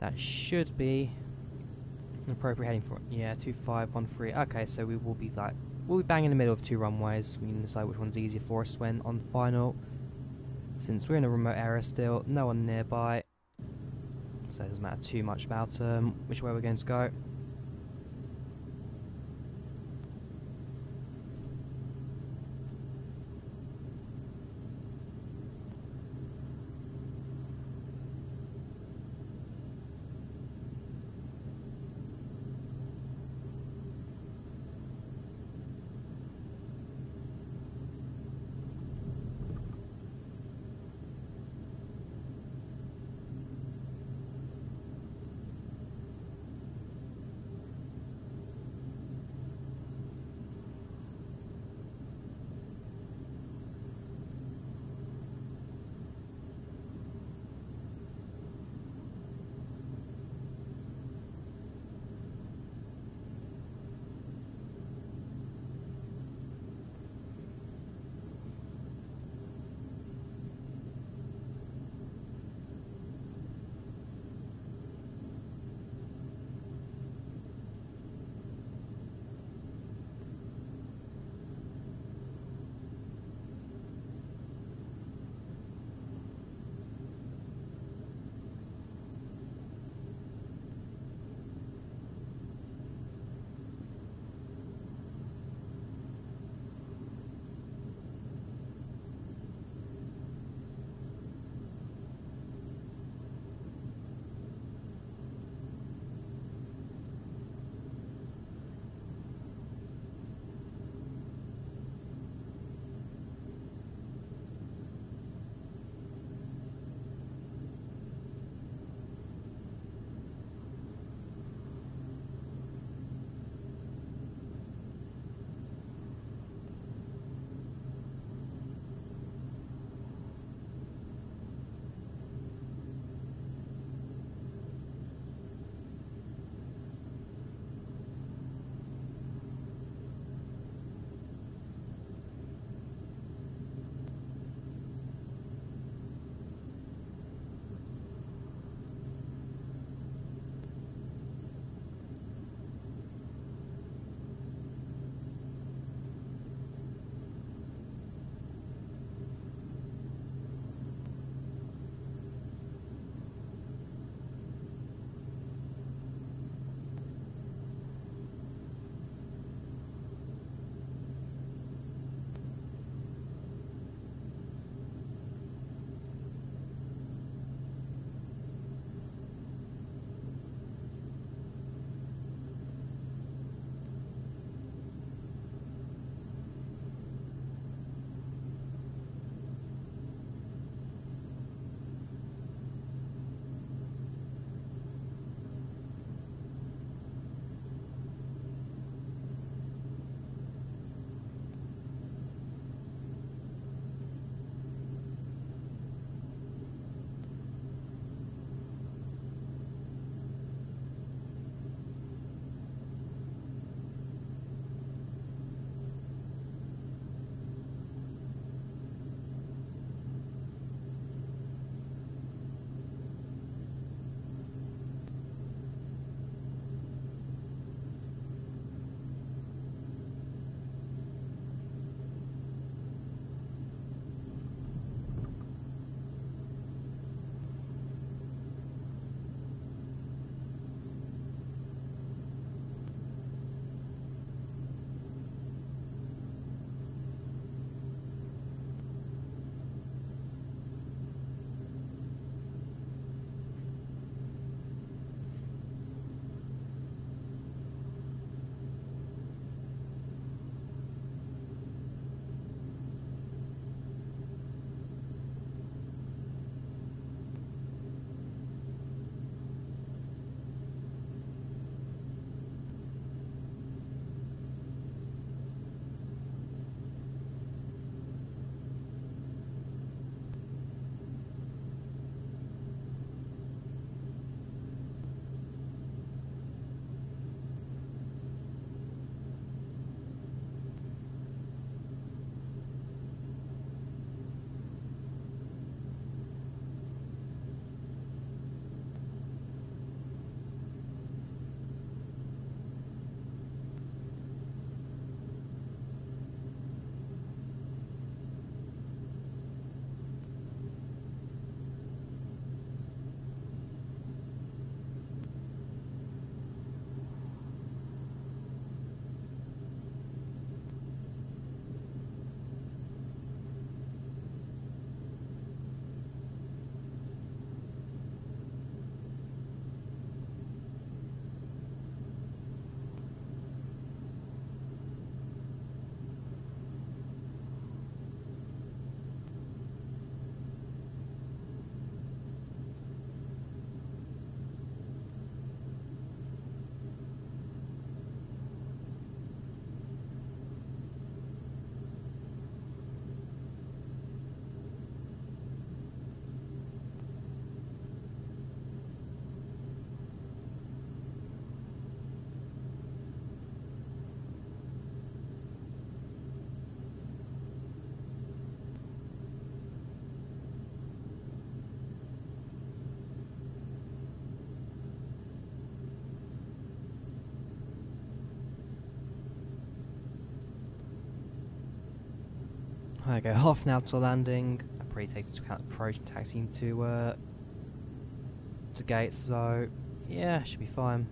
that should be an appropriate heading for it. Yeah, 2513, okay, so we will be like, we'll be bang in the middle of two runways. We can decide which one's easier for us when on the final. Since we're in a remote area still, no one nearby, so it doesn't matter too much about which way we're going to go. Okay, half an hour to landing. That probably takes into account approach and taxiing to gate, so yeah, should be fine.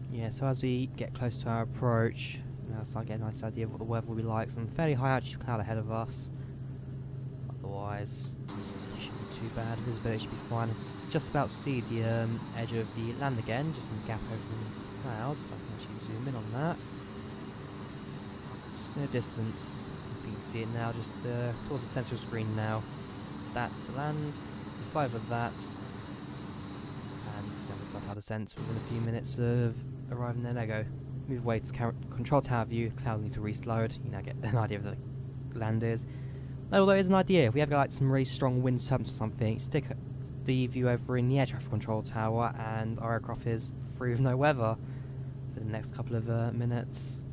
Yeah, so as we get close to our approach, now start getting a nice idea of what the weather will be like. Some fairly high altitude cloud ahead of us. Otherwise, it shouldn't be too bad. Visibility should be fine. It's just about to see the edge of the land again, just some gap over the clouds. If I can actually zoom in on that. Just in the distance, you can see it now, just towards the centre of the screen now. That's the land. We fly over that. And then we'll start our descent within a few minutes of arriving there. There we go. Move away to control tower view. Clouds need to reload. You now get an idea of the land is. Although it is an idea, if we have like some really strong wind turbulence or something, stick the view over in the air traffic control tower, and our aircraft is free with no weather for the next couple of minutes.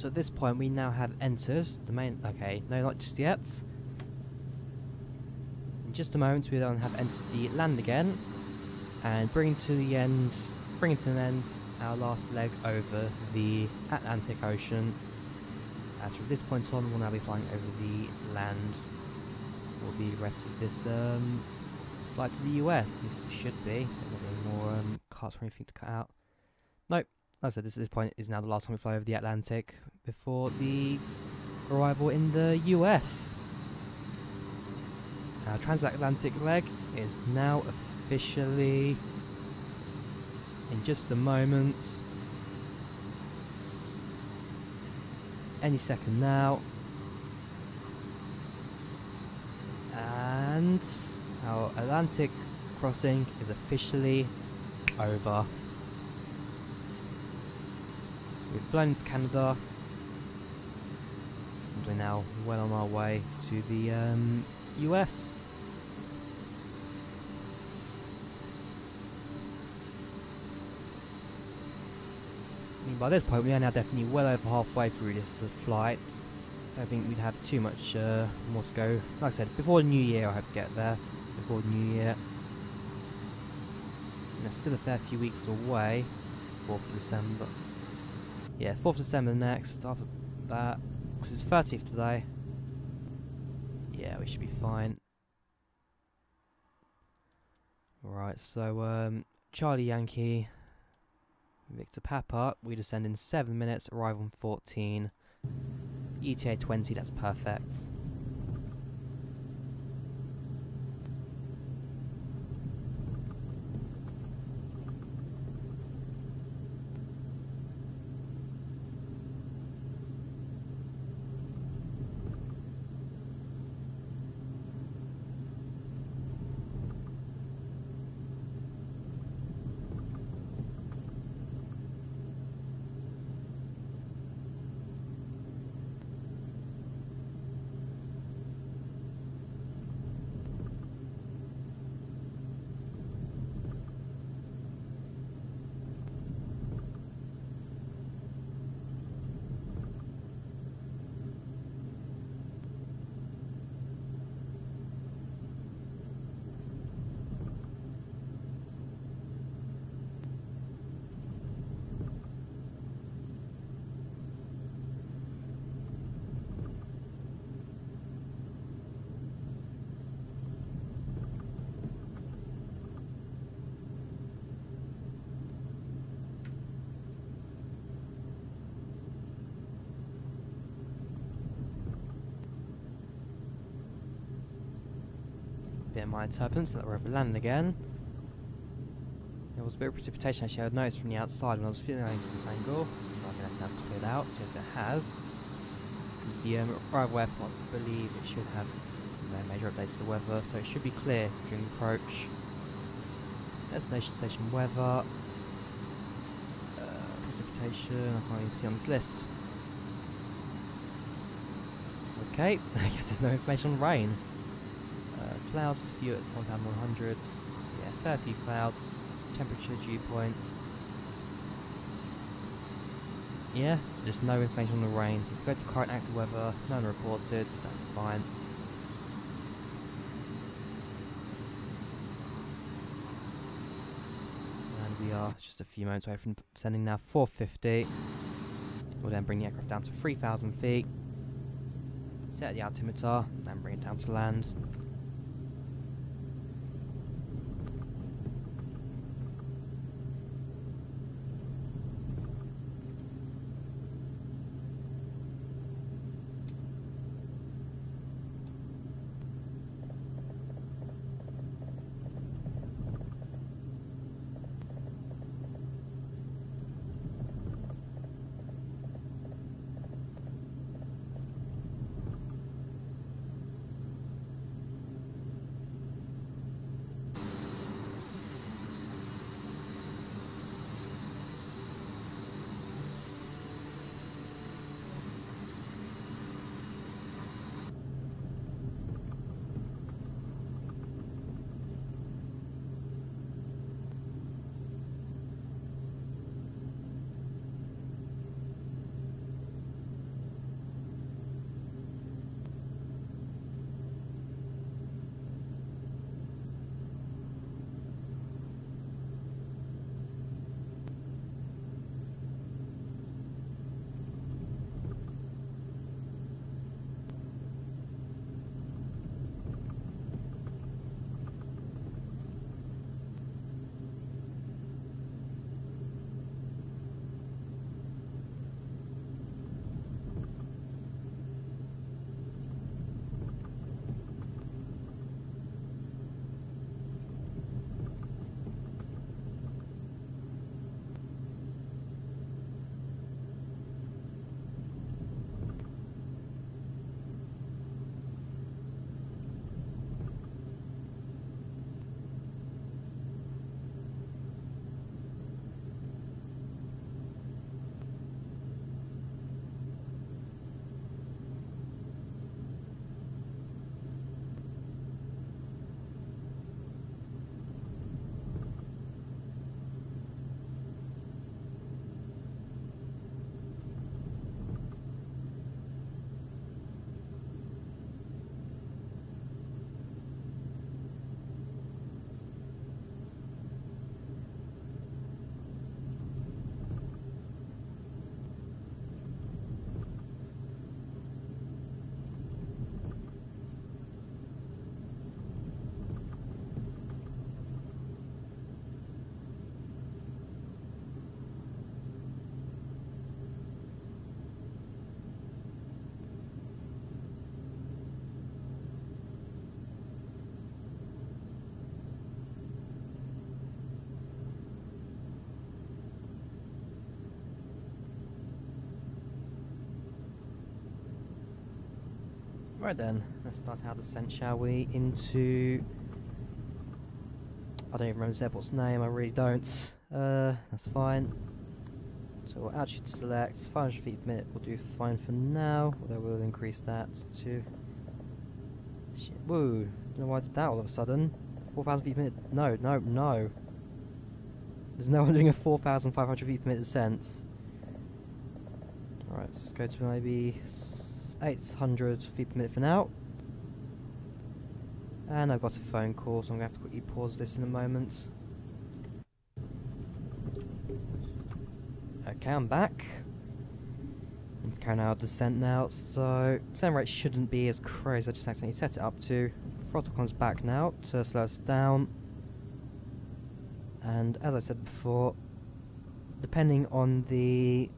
So at this point we now have entered the main... Okay, no, not just yet. In just a moment we then have entered the land again, and bringing to an end our last leg over the Atlantic Ocean. As from this point on, we'll now be flying over the land for the rest of this flight to the US. At least it should be. There won't be any more carts or anything to cut out. Nope. Like I said, this point is now the last time we fly over the Atlantic before the arrival in the US. Our transatlantic leg is now officially, in just a moment, any second now, and our Atlantic crossing is officially over. We've flown into Canada, and we're now well on our way to the US. I mean, by this point we are now definitely well over halfway through this flight. I don't think we'd have too much more to go. Like I said, before the new year I hope to get there. Before the new year. And there's still a fair few weeks away. 4th of December. Yeah, 4th of December next. After that, because it's 30th today. Yeah, we should be fine. Right, so Charlie Yankee, Victor Papa, we descend in 7 minutes, arrive on 14. ETA 20, that's perfect. Bit of minor turbulence, that we're over land again. There was a bit of precipitation actually I noticed from the outside when I was feeling into this angle. So I'm going to have to clear it out, yes it has. The arrival airport, I believe it should have major updates to the weather, so it should be clear during the approach. Destination station weather. Precipitation, I can't even see on this list. Okay, I guess there's no information on rain. Clouds, view at 1100, yeah, 30 clouds, temperature, dew point. Yeah, just no information on the rain. So if you go to current active weather, none reported, that's fine. And we are just a few moments away from sending now 450. We'll then bring the aircraft down to 3,000 feet, set the altimeter, then bring it down to land. Right then, let's start our descent, shall we, into... I don't even remember this airport's name, I really don't. That's fine. So we'll altitude select, 500 feet per minute will do fine for now, although we'll increase that to... Shit, woo, don't know why I did that all of a sudden. 4,000 feet per minute, no. There's no one doing a 4,500 feet per minute descent. Alright, let's go to maybe 800 feet per minute for now. And I've got a phone call, so I'm going to have to quickly pause this in a moment. Okay, I'm back. Let's carry out descent now. So, descent rate shouldn't be as crazy. I just accidentally set it up to. Throttle comes back now to slow us down. And as I said before, depending on the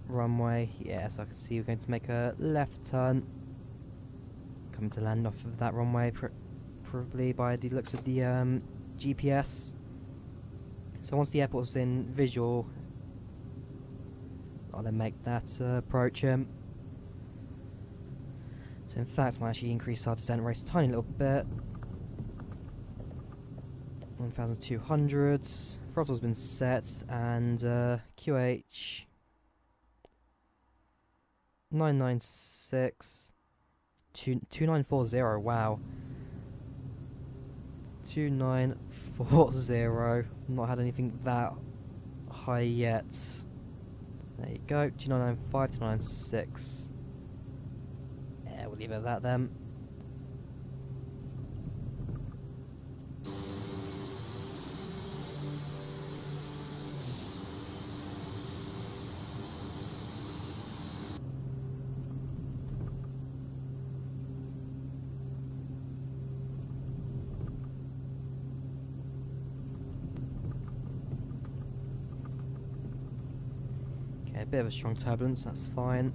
runway, yes, I can see we're going to make a left turn. Coming to land off of that runway, probably by the looks of the GPS. So once the airport's in visual, I'll then make that approach him. So in fact, I might actually increase our descent rate a tiny little bit. 1,200. Throttle's been set, and QH 996 2940. Wow, 2940. Not had anything that high yet. There you go. 2995 296. Yeah, we'll leave it at that then. A bit of a strong turbulence, that's fine.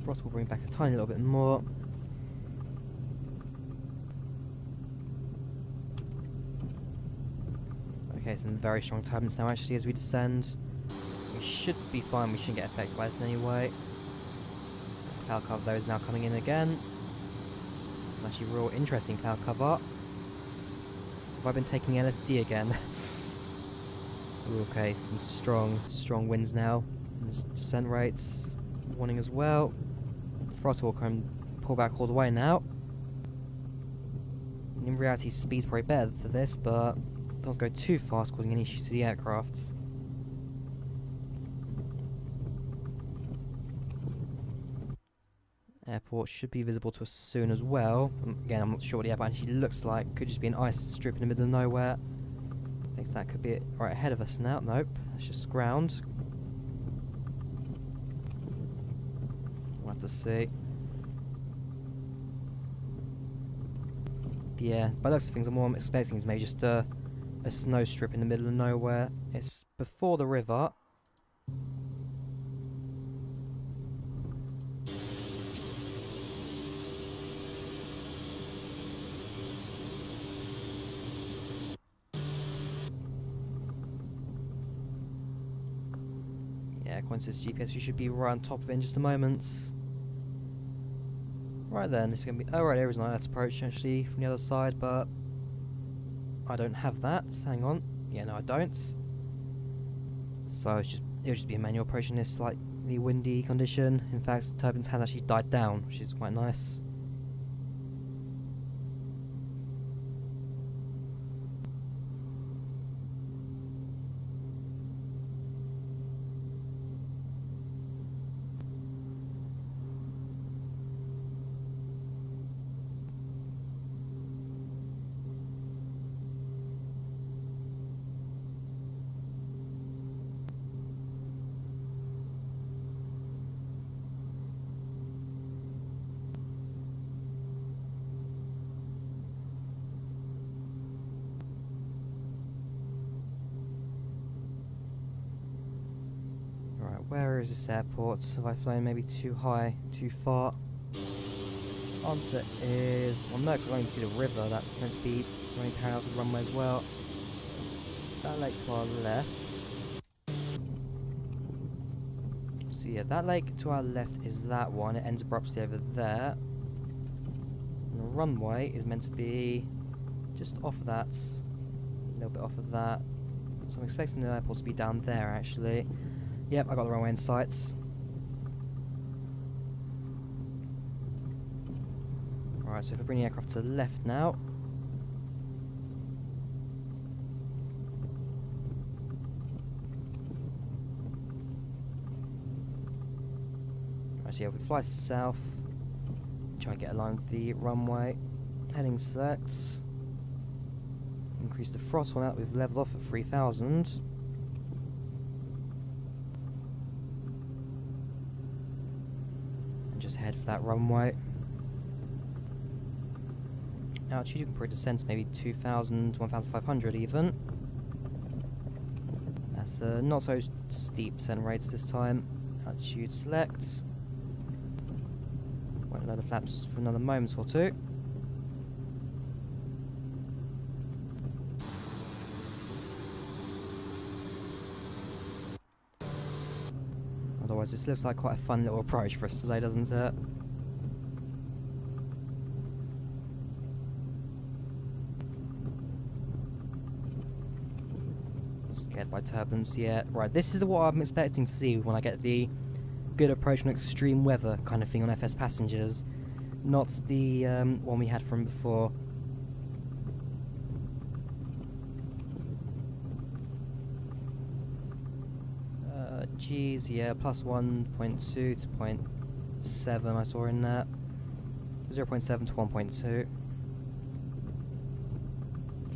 Throttle will bring back a tiny little bit more. Okay, some very strong turbulence now actually as we descend. We should be fine, we shouldn't get affected by this anyway. Cloud cover though is now coming in again. It's actually real interesting cloud cover. Have I been taking LSD again? Okay, some strong winds now. Descent rates warning as well. Throttle can pull back all the way now. In reality, speed's probably better for this, but don't go too fast, causing any issues to the aircraft. Airport should be visible to us soon as well. Again, I'm not sure what the airport actually looks like. Could just be an ice strip in the middle of nowhere. Thinks that could be it right ahead of us now. Nope, that's just ground. We'll have to see. But yeah, by the looks of things, what I'm expecting is maybe just a snow strip in the middle of nowhere. It's before the river. Yeah, according to this GPS, we should be right on top of it in just a moment. Right then, this is going to be... Oh right, there is an ILS approach actually from the other side, but I don't have that. Hang on. Yeah, no I don't. So it'll just be a manual approach in this slightly windy condition. In fact, the turbines has actually died down, which is quite nice. Where is this airport? Have I flown maybe too high, too far? Answer is... Well, no, because I'm going to see the river. That's meant to be running parallel to the runway as well. That lake to our left. So yeah, that lake to our left is that one. It ends abruptly over there. And the runway is meant to be just off of that. A little bit off of that. So I'm expecting the airport to be down there actually. Yep, I got the runway in sights. Alright, so if I bring the aircraft to the left now. Alright, so yeah, we fly south. Try and get aligned with the runway. Heading select. Increase the throttle now that we've leveled off at 3000. And just head for that runway. Altitude, you can probably descend to maybe 2000, 1500 even. That's not so steep descent rates this time. Altitude select. Won't load the flaps for another moment or two. Otherwise, this looks like quite a fun little approach for us today, doesn't it? Scared by turbulence yet. Right, this is what I'm expecting to see when I get the good approach on extreme weather kind of thing on FS Passengers. Not the one we had from before. Geez, yeah, plus 1.2 to 0.7 I saw in that. 0.7 to 1.2.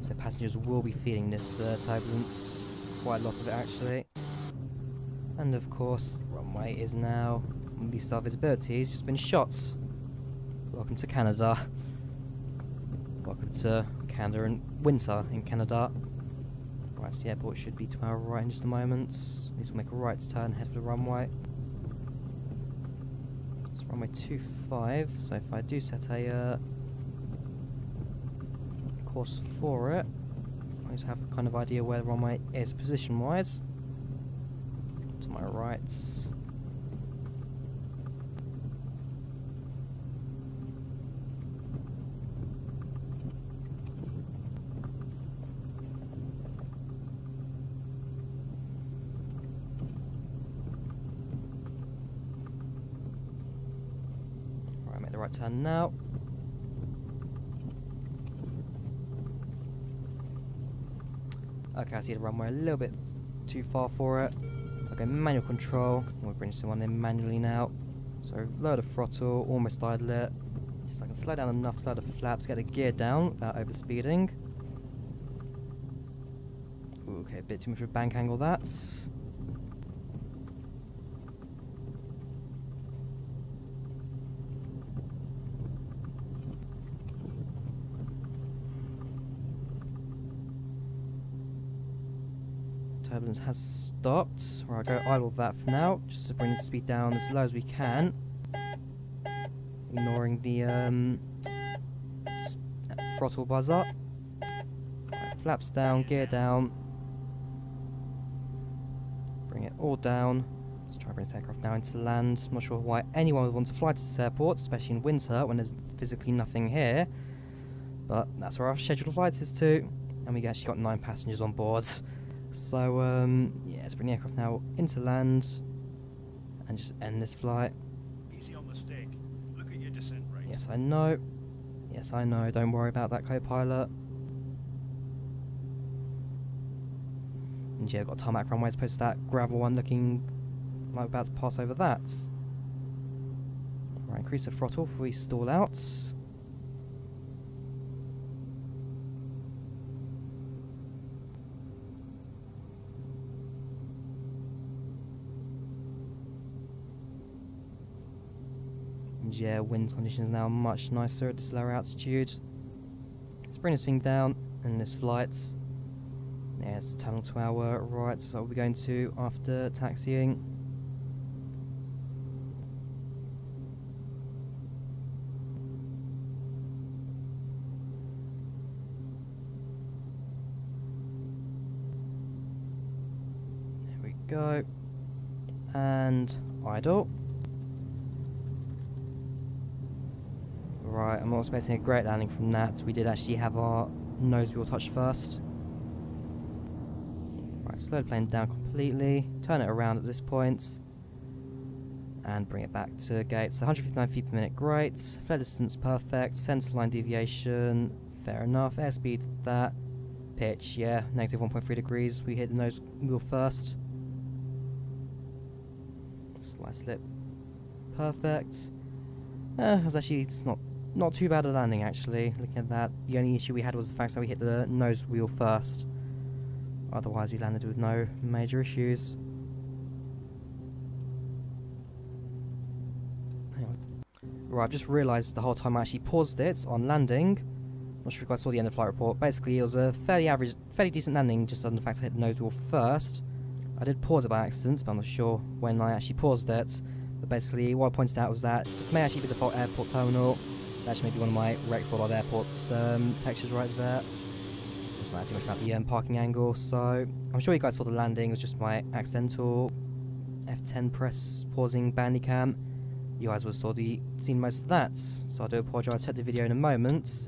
So passengers will be feeling this turbulence, quite a lot of it actually. And of course, the runway is now, at least our visibility has just been shot. Welcome to Canada. Welcome to Canada and winter in Canada. Right, so the airport should be to our right in just a moment. At least we'll make a right turn, head for the runway. It's runway 25, so if I do set a course for it, I just have a kind of idea where the runway is position-wise. To my right. Right, make the right turn now. Okay, I see the runway a little bit too far for it. I'll go manual control. We'll bring this one in manually now. So lower the throttle, almost idle it. Just so I can slow down enough, slow the flaps, get the gear down without overspeeding. Ooh, okay, a bit too much of a bank angle that. Turbulence has stopped. Right, I'll go idle that for now, just to bring the speed down as low as we can. Ignoring the throttle buzzer. Right, flaps down, gear down. Bring it all down. Let's try to bring the takeoff now into land. I'm not sure why anyone would want to fly to this airport, especially in winter when there's physically nothing here. But that's where our scheduled flights is to. And we actually got 9 passengers on board. So, yeah, let's bring the aircraft now into land and just end this flight.
Easy on the stick. Look at your descent rate.
Yes, I know. Yes, I know. Don't worry about that, co-pilot. And yeah, I've got tarmac runway as opposed to that gravel one looking like we're about to pass over that. Right, increase the throttle before we stall out. Yeah, wind conditions now much nicer at this lower altitude. Let's bring this thing down in this flight. Yeah, it's tunnel to our right, so we'll be going to after taxiing. There we go. And idle. Right, I'm not expecting a great landing from that. We did actually have our nose wheel touch first. Right, slow the plane down completely. Turn it around at this point. And bring it back to gate. So 159 feet per minute, great. Flare distance, perfect. Center line deviation, fair enough. Airspeed, that. Pitch, yeah, negative 1.3 degrees. We hit the nose wheel first. Slight slip, perfect. It was actually, it's not too bad a landing actually. Looking at that, the only issue we had was the fact that we hit the nose wheel first. Otherwise, we landed with no major issues. Right, I've just realised the whole time I actually paused it on landing. Not sure if you guys saw the end of the flight report. Basically, it was a fairly decent landing, just on the fact I hit the nose wheel first. I did pause it by accident, but I'm not sure when I actually paused it. But basically, what I pointed out was that this may actually be the default airport terminal. That actually may be one of my Rexford airport's textures right there. Doesn't matter too much about the parking angle. So I'm sure you guys saw the landing. It was just my accidental F10 press pausing bandicam. You guys would have seen most of that. So I do apologise. Check the video in a moment.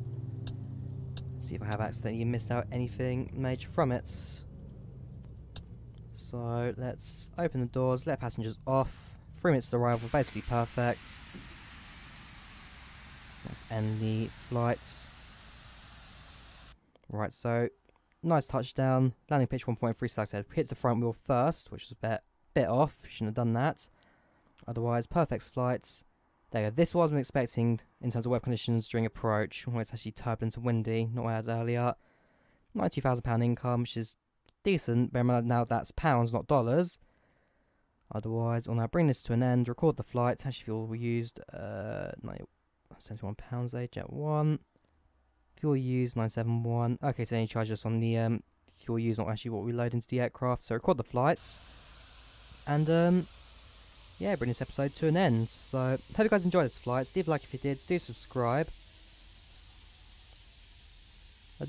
See if I have accidentally missed out anything major from it. So let's open the doors, let passengers off. 3 minutes to arrival, basically perfect. Let's end the flight. Right, so nice touchdown. Landing pitch 1.3, so like I said, hit the front wheel first, which was a bit off. Shouldn't have done that. Otherwise, perfect flights. There you go. This wasn't expecting in terms of weather conditions during approach, when it's actually turbulent and windy, not what I had earlier. £90,000 income, which is decent. Bear in mind now that's pounds, not dollars. Otherwise, I'll now bring this to an end, record the flight. Actually, fuel used, £71 there, Jet 1. Fuel used, 971. Okay, so they only charge us on the fuel used, not actually what we load into the aircraft. So record the flights. And, yeah, bring this episode to an end. So, hope you guys enjoyed this flight. Leave a like if you did. Do subscribe. I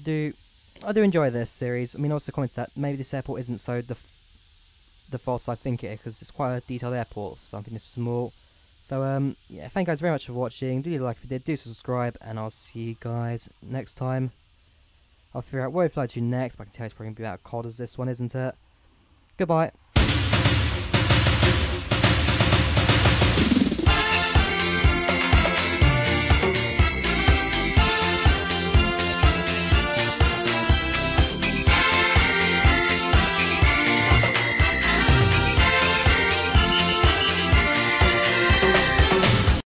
do enjoy this series. I mean, also commented that maybe this airport isn't so the false I think it is, because it's quite a detailed airport for something this small. So, yeah, thank you guys very much for watching. Do leave a like if you did. Do subscribe, and I'll see you guys next time. I'll figure out where we fly to next, but I can tell it's probably going to be about cold as this one, isn't it? Goodbye.